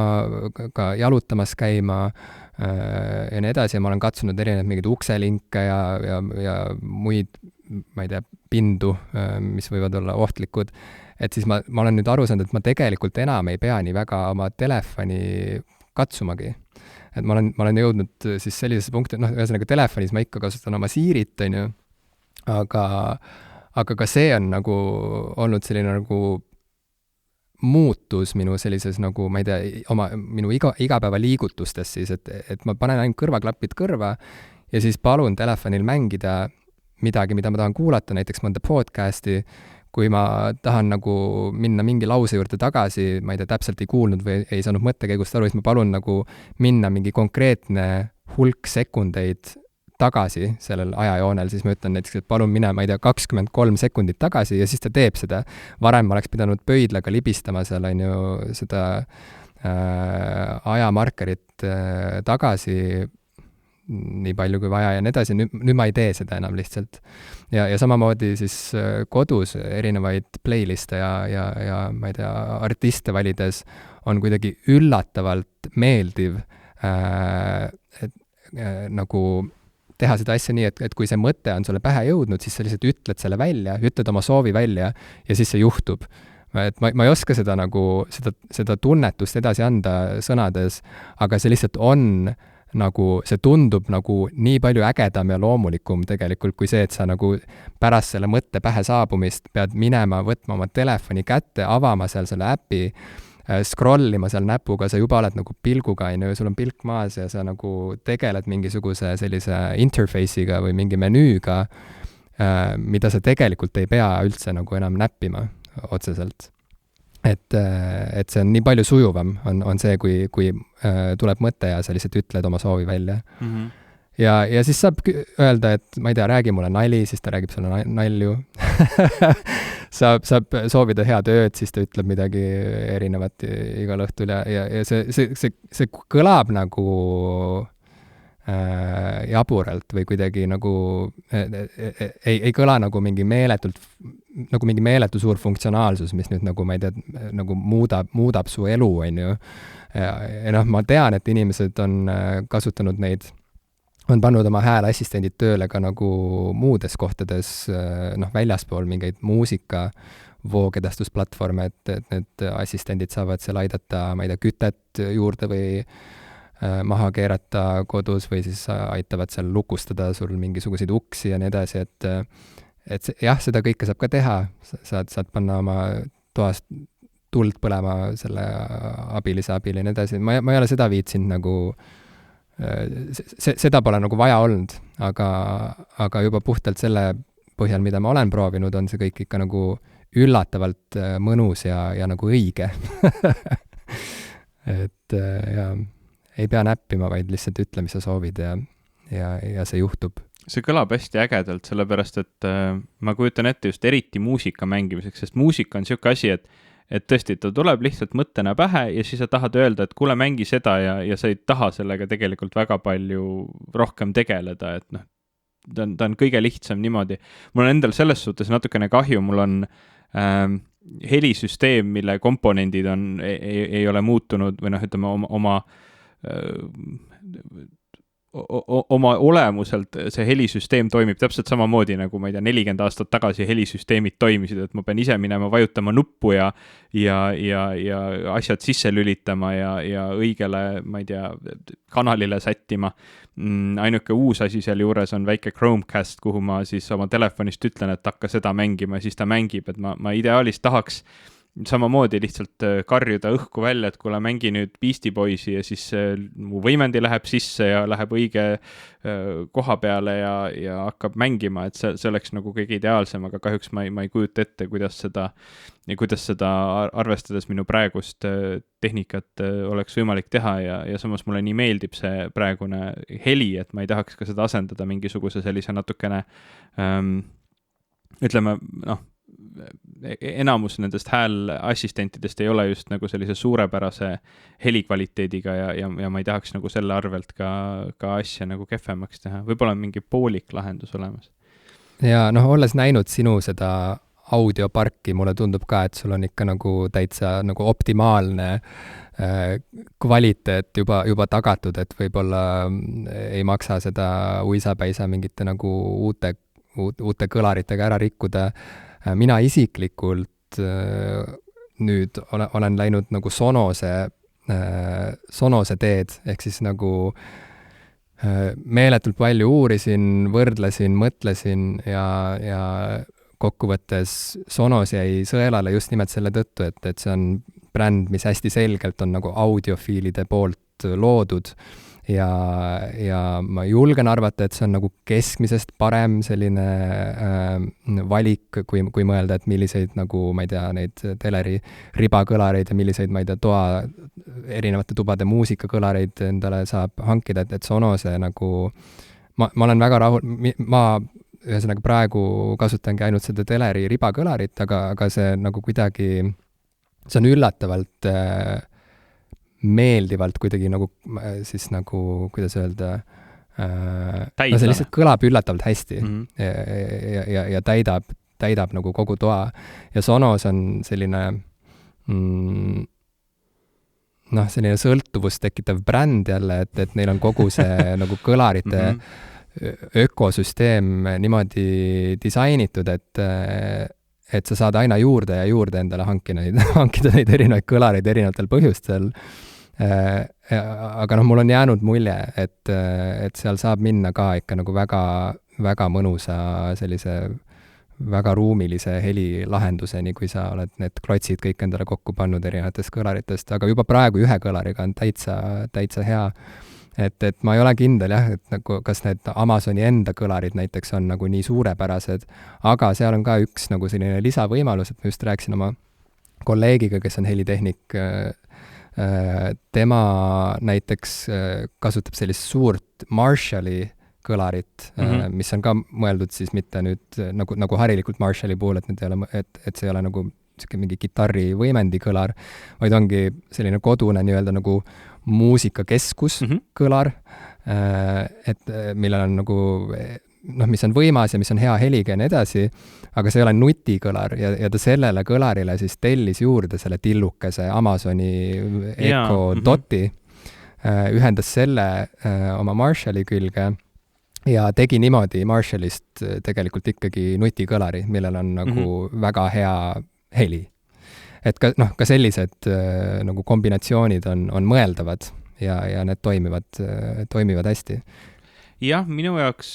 ka jalutamas käima ja nii edasi, ja ma olen katsunud erinevaid mingeid ukselinke ja muid ma ei tea, pindu, mis võivad olla ohtlikud, et siis ma olen nüüd aru saanud, et ma tegelikult enam ei pea nii väga oma telefoni katsumagi. Et ma olen jõudnud siis sellisesse punkti, ühesõnaga telefonis ma ikka kasutan oma Sirit, on ju, aga ka see on nagu olnud selline nagu muutus minu sellises nagu, ma ei tea, minu igapäeva liigutustes siis, et ma panen ainult kõrvaklapid kõrva ja siis palun telefonil mängida midagi, mida ma tahan kuulata, näiteks mõnda podcasti, kui ma tahan nagu minna mingi lause juurde tagasi, ma ei tea, täpselt ei kuulnud või ei saanud mõttekäigust aru, siis ma palun nagu minna mingi konkreetne hulk sekundeid tagasi sellel ajajoonel, siis ma ütlen näiteks, et palun mine, ma ei tea, 23 sekundit tagasi ja siis ta teeb seda. Varem ma oleks pidanud pöidlaga libistama seal, on ju, seda ajamarkerit tagasi nii palju kui vaja ja nii edasi, nüüd ma ei tee seda enam lihtsalt. Ja samamoodi siis kodus erinevaid playliste ja ma ei tea, artiste valides on kuidagi üllatavalt meeldiv nagu teha seda asja nii, et kui see mõte on sulle pähe jõudnud, siis sa lihtsalt ütled selle välja, ütled oma soovi välja ja siis see juhtub. Et ma ei oska seda nagu, seda tunnetust edasi anda sõnades, aga see lihtsalt on nagu, see tundub nagu nii palju ägedam ja loomulikum tegelikult kui see, et sa nagu pärast selle mõtte pähe saabumist pead minema, võtma oma telefoni kätte, avama seal selle äpi, scrollima seal näpuga, sa juba oled nagu pilguga, sul on pilk maas ja sa nagu tegeled mingisuguse sellise interface'iga või mingi menüüga, mida sa tegelikult ei pea üldse nagu enam näppima otseselt. Et see on nii palju sujuvam, on see, kui tuleb mõte ja sa lihtsalt ütled oma soovi välja. Mm-hmm. Ja siis saab öelda, et ma ei tea, räägi mulle nali, siis ta räägib sulle nalju. saab soovida head ööd, siis ta ütleb midagi erinevat igal õhtul ja see kõlab nagu jaburalt või kuidagi nagu ei kõla nagu mingi meeletu suur funktsionaalsus, mis nüüd nagu, ma ei tea, nagu muudab su elu, on ju. Ja ma tean, et inimesed on kasutanud neid, on pannud oma hääleassistendid tööle ka nagu muudes kohtades, väljaspool mingeid muusika voogedastusplatvorme, et need assistendid saavad seal aidata, ma ei tea, kütet juurde või maha keerata kodus või siis aitavad seal lukustada sul mingisuguseid uksi ja nii edasi, et jah, seda kõike saab ka teha, saad panna oma toast tuld põlema selle abilise abile ja nii edasi, ma ei ole seda viitsinud nagu, seda pole nagu vaja olnud, aga juba puhtalt selle põhjal, mida ma olen proovinud, on see kõik ikka nagu üllatavalt mõnus ja nagu õige. Et jah, ei pea näppima, vaid lihtsalt ütle, mis sa soovid ja see juhtub. See kõlab hästi ägedalt, sellepärast, et ma kujutan ette just eriti muusika mängimiseks, sest muusika on siuke asi, et tõesti, ta tuleb lihtsalt mõttena pähe ja siis sa tahad öelda, et kuule, mängi seda ja sa ei taha sellega tegelikult väga palju rohkem tegeleda, et ta on kõige lihtsam niimoodi. Mul on endal selles suhtes natukene kahju, mul on helisüsteem, mille komponendid ei ole muutunud või ütleme oma olemuselt see helisüsteem toimib täpselt samamoodi, nagu ma ei tea, 40 aastat tagasi helisüsteemid toimisid, et ma pean ise minema vajutama nuppu ja asjad sisse lülitama ja õigele, ma ei tea, kanalile sättima. Ainuke uus asi seal juures on väike Chromecast, kuhu ma siis oma telefonist ütlen, et hakka seda mängima ja siis ta mängib, et ma ideaalis tahaks samamoodi lihtsalt karjuda õhku välja, et kuule, mängi nüüd Beastie Boysi ja siis mu võimendi läheb sisse ja läheb õige koha peale ja hakkab mängima, et see oleks nagu kõige ideaalsem, aga kahjuks ma ei kujuta ette, kuidas seda arvestades minu praegust tehnikat oleks võimalik teha ja samas mulle nii meeldib see praegune heli, et ma ei tahaks ka seda asendada mingisuguse sellise natukene ütleme, enamus nendest häälassistentidest ei ole just nagu sellise suurepärase helikvaliteediga ja ma ei tahaks nagu selle arvelt ka asja nagu kehvemaks teha. Võib-olla on mingi poolik lahendus olemas. Ja olles näinud sinu seda audioparki, mulle tundub ka, et sul on ikka nagu täitsa nagu optimaalne kvaliteet juba tagatud, et võib-olla ei maksa seda uisapäisa mingite nagu uute kõlaritega ära rikkuda. Mina isiklikult nüüd olen läinud nagu Sonose teed, ehk siis nagu meeletult palju uurisin, võrdlesin, mõtlesin ja kokkuvõttes Sonos jäi sõelale just nimelt selle tõttu, et see on bränd, mis hästi selgelt on nagu audiofiilide poolt loodud ja ma julgen arvata, et see on nagu keskmisest parem selline valik, kui mõelda, et milliseid nagu, ma ei tea, neid teleri ribakõlareid ja milliseid, ma ei tea, erinevate tubade muusikakõlareid endale saab hankida, et Sonose nagu, ma olen väga ma ühesõnaga praegu kasutangi ainult seda teleri ribakõlarit, aga see nagu kuidagi, see on üllatavalt meeldivalt kuidagi nagu siis nagu, kuidas öelda, no see lihtsalt kõlab üllatavalt hästi ja täidab nagu kogu toa. Ja Sonos on selline selline sõltuvust tekitav bränd jälle, et neil on kogu see nagu kõlarite ökosüsteem niimoodi disainitud, et sa saad aina juurde ja juurde endale hankida neid erinevaid kõlareid erinevatel põhjustel. Aga mul on jäänud mulje, et seal saab minna ka ikka nagu väga, väga mõnusa sellise väga ruumilise helilahenduseni, kui sa oled need klotsid kõik endale kokku pannud erinevatest kõlaritest, aga juba praegu ühe kõlariga on täitsa hea. Et ma ei ole kindel jah, et nagu kas need Amazoni enda kõlarid näiteks on nagu nii suurepärased, aga seal on ka üks nagu selline lisavõimalus, et ma just rääkisin oma kolleegiga, kes on helitehnik, tema näiteks kasutab sellist suurt Marshalli kõlarit, mis on ka mõeldud siis mitte nüüd nagu harilikult Marshalli puhul, et see ei ole nagu mingi kitarri võimendi kõlar, vaid ongi selline kodune nii-öelda nagu muusikakeskus kõlar, et millel on nagu, mis on võimas ja mis on hea heliga ja nii edasi, aga see ei ole nutikõlar ja ta sellele kõlarile siis tellis juurde selle tillukese Amazoni Echo Doti, ühendas selle oma Marshalli külge ja tegi niimoodi Marshallist tegelikult ikkagi nutikõlari, millel on nagu väga hea heli. Et ka sellised nagu kombinatsioonid on mõeldavad ja need toimivad hästi. Jah, minu jaoks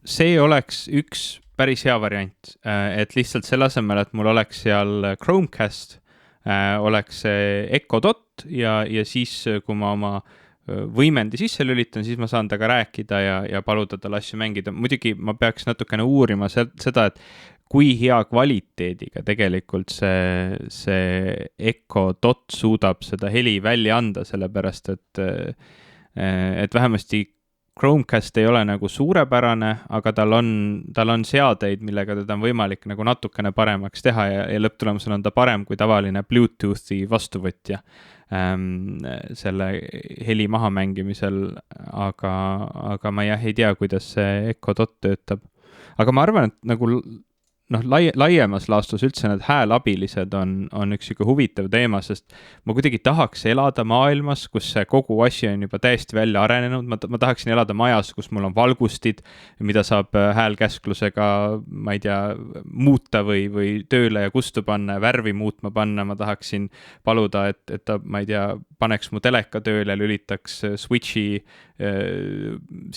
see oleks üks päris hea variant, et lihtsalt selle asemel, et mul oleks seal Chromecast, oleks Echo Dot ja siis, kui ma oma võimendi sisse lülitan, siis ma saan taga rääkida ja paluda tal asju mängida. Muidugi ma peaks natukene uurima seda, et kui hea kvaliteediga tegelikult see Echo Dot suudab seda heli välja anda, sellepärast et vähemasti Chromecast ei ole nagu suurepärane, aga tal on seadeid, millega teda on võimalik nagu natukene paremaks teha ja lõpptulemusel on ta parem kui tavaline Bluetoothi vastuvõtja selle heli maha mängimisel, aga ma ei tea, kuidas see Echo Dot töötab. Aga ma arvan, et nagu laiemas laastus üldse need häälabilised on üks siuke huvitav teema, sest ma kuidagi tahaks elada maailmas, kus see kogu asi on juba täiesti välja arenenud. Ma tahaksin elada majas, kus mul on valgustid, mida saab häälkäsklusega, ma ei tea, muuta või tööle ja kustu panna ja värvi muutma panna. Ma tahaksin paluda, et ta, ma ei tea, paneks mu teleka tööle ja lülitaks switchi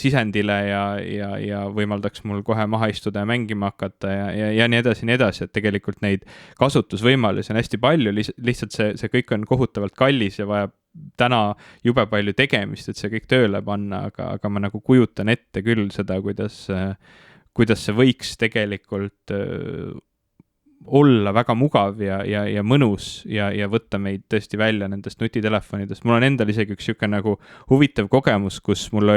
sisendile ja võimaldaks mul kohe maha istuda ja mängima hakata ja nii edasi, et tegelikult neid kasutusvõimalusi on hästi palju, lihtsalt see kõik on kohutavalt kallis ja vajab täna jube palju tegemist, et see kõik tööle panna, aga ma nagu kujutan ette küll seda, kuidas see võiks tegelikult olla väga mugav ja mõnus ja võtta meid tõesti välja nendest nutitelefonidest. Mul on endal isegi üks siuke nagu huvitav kogemus, kus mul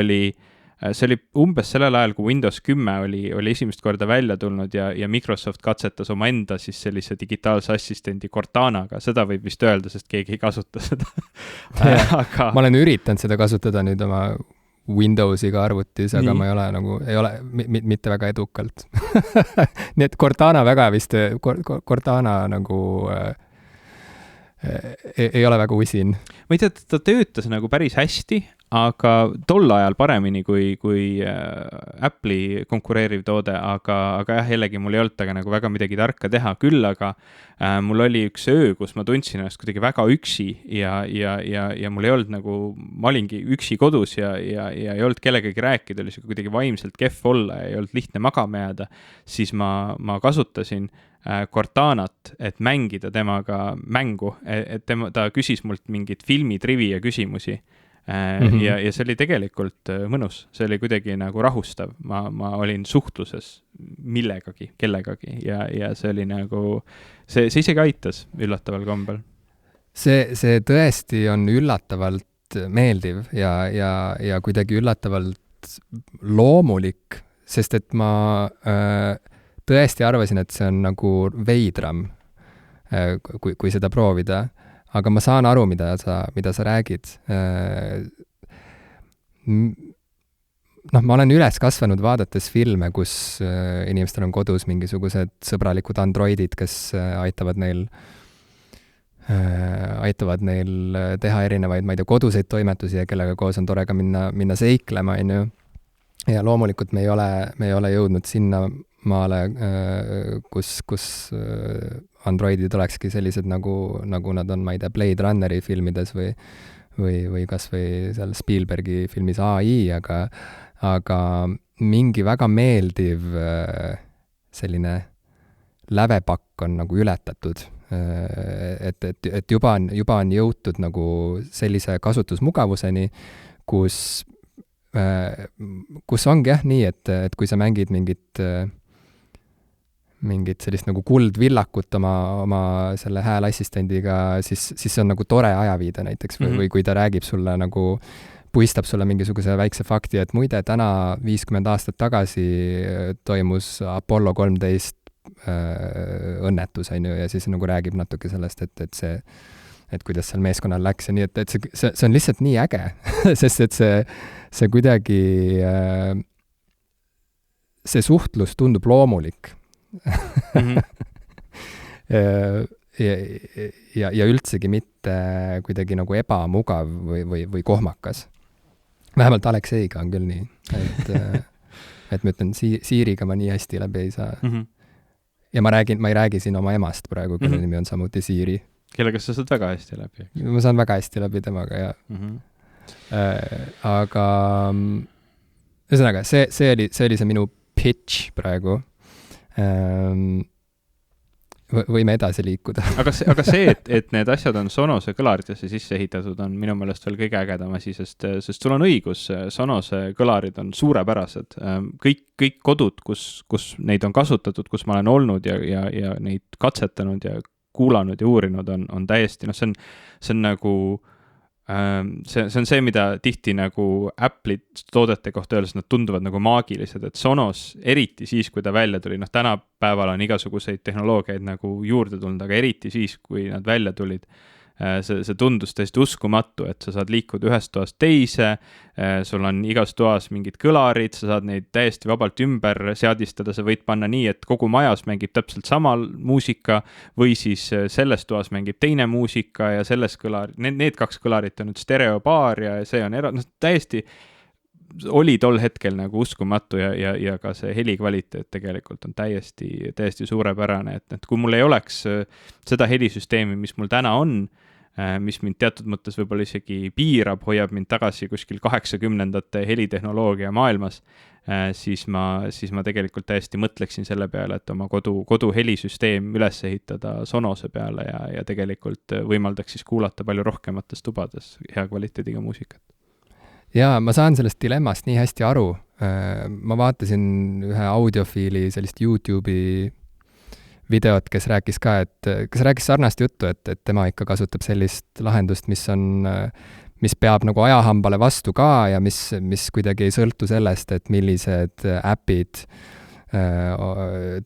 see oli umbes sellel ajal, kui Windows 10 oli esimest korda välja tulnud ja Microsoft katsetas oma enda siis sellise digitaalse assistendi Cortanaga. Seda võib vist öelda, sest keegi ei kasuta seda. Aga ma olen üritanud seda kasutada nüüd oma Windowsiga arvutis, aga ma ei ole mitte väga edukalt. Nii et Cortana nagu ei ole väga usin. Ma ei tea, ta töötas nagu päris hästi, aga tol ajal paremini kui Apple'i konkureeriv toode, aga jah, jällegi mul ei olnud taga nagu väga midagi tarka teha, küll aga mul oli üks öö, kus ma tundsin ennast kuidagi väga üksi ja mul ei olnud nagu, ma olingi üksi kodus ja ei olnud kellegagi rääkida, oli see kuidagi vaimselt kehv olla ja ei olnud lihtne magama jääda, siis ma kasutasin Cortanat, et mängida temaga mängu, et ta küsis mult mingit filmitrivia küsimusi. Ja see oli tegelikult mõnus, see oli kuidagi nagu rahustav, ma olin suhtluses kellegagi ja see oli nagu, see isegi aitas üllataval kombel. See tõesti on üllatavalt meeldiv ja kuidagi üllatavalt loomulik, sest et ma tõesti arvasin, et see on nagu veidram, kui seda proovida. Aga ma saan aru, mida sa räägid. Ma olen üles kasvanud vaadates filme, kus inimestel on kodus mingisugused sõbralikud androidid, kes aitavad neil teha erinevaid, ma ei tea, koduseid toimetusi ja kellega koos on tore ka minna seiklema, on ju. Ja loomulikult me ei ole jõudnud sinna maale, kus androidid olekski sellised, nagu nad on, ma ei tea, Blade Runneri filmides või kas või seal Spielbergi filmis AI, aga mingi väga meeldiv selline lävepakk on nagu ületatud. Et juba on jõutud nagu sellise kasutusmugavuseni, kus ongi jah nii, et kui sa mängid mingit sellist nagu kuldvillakut oma selle häälassistendiga, siis see on nagu tore ajaviide näiteks või kui ta räägib sulle nagu, puistab sulle mingisuguse väikse fakti, et muide täna 50 aastat tagasi toimus Apollo 13 õnnetus, on ju, ja siis nagu räägib natuke sellest, et kuidas seal meeskonnal läks ja nii, et see on lihtsalt nii äge, sest et see kuidagi, see suhtlus tundub loomulik. ja üldsegi mitte kuidagi nagu ebamugav või kohmakas. Vähemalt Alekseiga on küll nii, et ma ütlen, Siiriga ma nii hästi läbi ei saa. Ja ma ei räägi siin oma emast praegu, kelle nimi on samuti Siiri. Kellega sa saad väga hästi läbi? Ma saan väga hästi läbi temaga, aga ühesõnaga, see oli see minu pitch praegu. Võime edasi liikuda. aga see, et need asjad on Sonose kõlaritesse sisse ehitatud, on minu meelest veel kõige ägedam asi, sest sul on õigus, Sonose kõlarid on suurepärased. Kõik kodud, kus neid on kasutatud, kus ma olen olnud ja neid katsetanud ja kuulanud ja uurinud, on täiesti, see on nagu see on see, mida tihti nagu Apple'i toodete kohta öeldes, nad tunduvad nagu maagilised, et Sonos, eriti siis, kui ta välja tuli, tänapäeval on igasuguseid tehnoloogiaid nagu juurde tulnud, aga eriti siis, kui nad välja tulid, see tundus täiesti uskumatu, et sa saad liikuda ühest toast teise, sul on igas toas mingid kõlarid, sa saad neid täiesti vabalt ümber seadistada, sa võid panna nii, et kogu majas mängib täpselt samal muusika või siis selles toas mängib teine muusika ja selles need kaks kõlarit on nüüd stereopaar ja see on täiesti oli tol hetkel nagu uskumatu ja ka see helikvaliteet tegelikult on täiesti suurepärane, et kui mul ei oleks seda helisüsteemi, mis mul täna on, mis mind teatud mõttes võib-olla isegi piirab, hoiab mind tagasi kuskil 80ndate helitehnoloogia maailmas, siis ma tegelikult täiesti mõtleksin selle peale, et oma kodu helisüsteem üles ehitada Sonose peale ja tegelikult võimaldaks siis kuulata palju rohkemates tubades hea kvaliteediga muusikat. Jaa, ma saan sellest dilemmast nii hästi aru. Ma vaatasin ühe audiofiili sellist YouTube'i videot, kes rääkis sarnast juttu, et tema ikka kasutab sellist lahendust, mis peab nagu ajahambale vastu ka ja mis kuidagi ei sõltu sellest, et millised äpid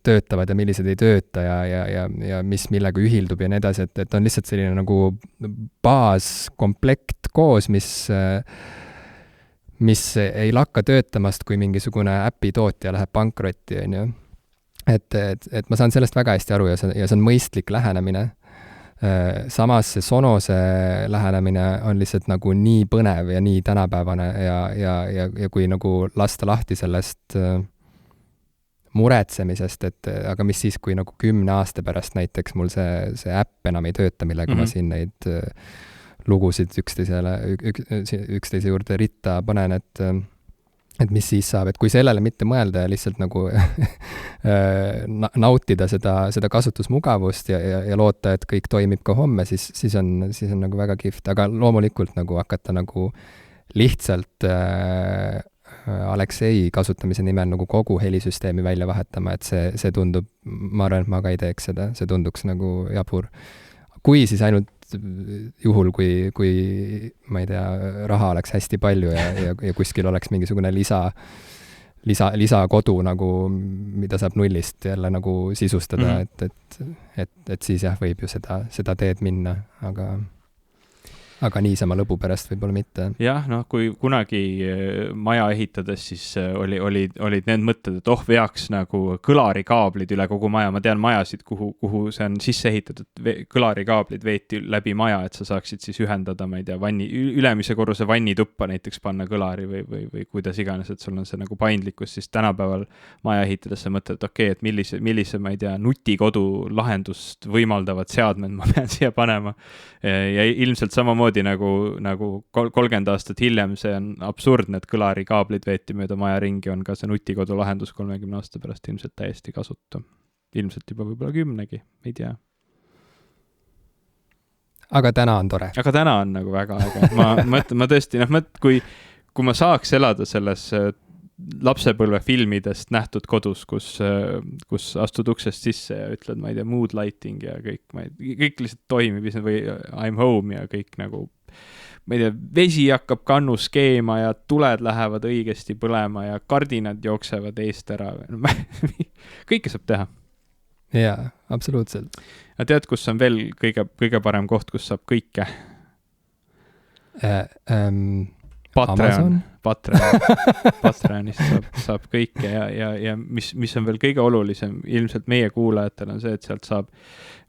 töötavad ja millised ei tööta ja mis millega ühildub ja nii edasi, et on lihtsalt selline nagu baaskomplekt koos, mis ei lakka töötamast, kui mingisugune äpitootja läheb pankrotti, on ju. Et ma saan sellest väga hästi aru ja see on mõistlik lähenemine. samas see Sonose lähenemine on lihtsalt nagu nii põnev ja nii tänapäevane ja kui nagu lasta lahti sellest muretsemisest, et aga mis siis, kui nagu 10 aasta pärast näiteks mul see äpp enam ei tööta, millega ma siin neid lugusid üksteise juurde ritta panen, et mis siis saab, et kui sellele mitte mõelda ja lihtsalt nagu nautida seda kasutusmugavust ja loota, et kõik toimib ka homme, siis on nagu väga kihvt, aga loomulikult nagu hakata nagu lihtsalt Alexei kasutamise nimel nagu kogu helisüsteemi välja vahetama, et see tundub, ma arvan, et ma ka ei teeks seda, see tunduks nagu jabur. Kui siis ainult juhul, kui ma ei tea, raha oleks hästi palju ja kuskil oleks mingisugune lisakodu nagu, mida saab nullist jälle nagu sisustada, et siis jah, võib ju seda teed minna, aga niisama lõbu pärast võib-olla mitte. Jah, kui kunagi maja ehitades, siis olid need mõtted, et veaks nagu kõlarikaablid üle kogu maja. Ma tean majasid, kuhu see on sisse ehitatud, kõlarikaablid veeti läbi maja, et sa saaksid siis ühendada, ma ei tea, ülemise korruse vannituppa näiteks panna kõlari või kuidas iganes, et sul on see nagu paindlikkus, siis tänapäeval maja ehitades sa mõtled, et millise, ma ei tea, nutikodu lahendust võimaldavad seadmed ma pean siia panema. Ja ilmselt samamoodi nagu 30 aastat hiljem, see on absurdne, et kõlarikaablid veeti mööda maja ringi, on ka see nutikodu lahendus 30 aasta pärast ilmselt täiesti kasutu. Ilmselt juba võib-olla 10-gi, ei tea. Aga täna on tore. Aga täna on nagu väga äge. Ma tõesti, kui ma saaks elada selles lapsepõlve filmidest nähtud kodus, kus astud uksest sisse ja ütled, ma ei tea, mood lighting ja kõik lihtsalt toimib või I'm home ja kõik nagu, ma ei tea, vesi hakkab kannus keema ja tuled lähevad õigesti põlema ja kardinad jooksevad eest ära. Kõike saab teha. Jaa, absoluutselt. Ja tead, kus on veel kõige parem koht, kus saab kõike? Patreonist saab kõike ja mis on veel kõige olulisem ilmselt meie kuulajatel on see, et sealt saab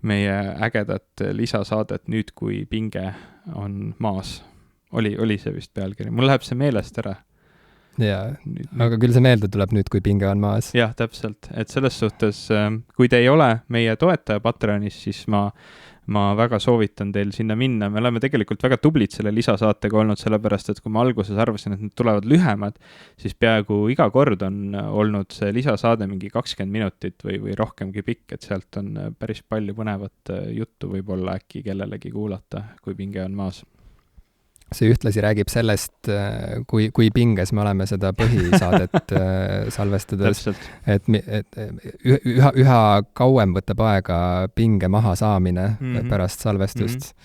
meie ägedat lisasaadet Nüüd, kui pinge on maas. Oli see vist pealkiri. Mul läheb see meelest ära. Jaa, aga küll see meelde tuleb Nüüd, kui pinge on maas. Jah, täpselt. Et selles suhtes, kui te ei ole meie toetaja Patreonis, siis ma väga soovitan teil sinna minna. Me oleme tegelikult väga tublid selle lisasaatega olnud, sellepärast, et kui ma alguses arvasin, et need tulevad lühemad, siis peaaegu iga kord on olnud see lisasaade mingi 20 minutit või rohkemgi pikk, et sealt on päris palju põnevat juttu võib-olla äkki kellelegi kuulata, kui pinge on maas. See ühtlasi räägib sellest, kui pinges me oleme seda põhisaadet salvestades, et üha kauem võtab aega pinge maha saamine pärast salvestust.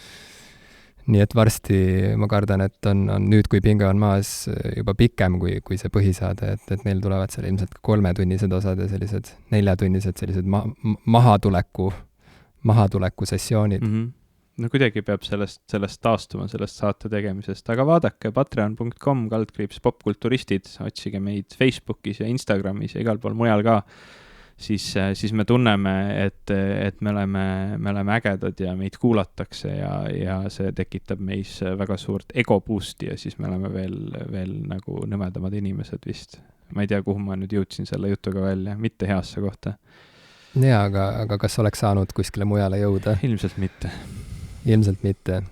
Nii et varsti ma kardan, et on Nüüd, kui pinge on maas juba pikem kui see põhisaade, et meil tulevad seal ilmselt 3-tunnised osad ja sellised 4-tunnised sellised mahatuleku sessioonid. No kuidagi peab sellest taastuma, sellest saate tegemisest, aga vaadake patreon.com/popkulturistid, otsige meid Facebookis ja Instagramis ja igal pool mujal ka, siis me tunneme, et me oleme ägedad ja meid kuulatakse ja see tekitab meis väga suurt ego boost'i ja siis me oleme veel nagu nõmedamad inimesed vist. Ma ei tea, kuhu ma nüüd jõudsin selle jutuga välja, mitte heasse kohta. Jaa, aga kas oleks saanud kuskile mujale jõuda? Ilmselt mitte. Ilmselt mitte.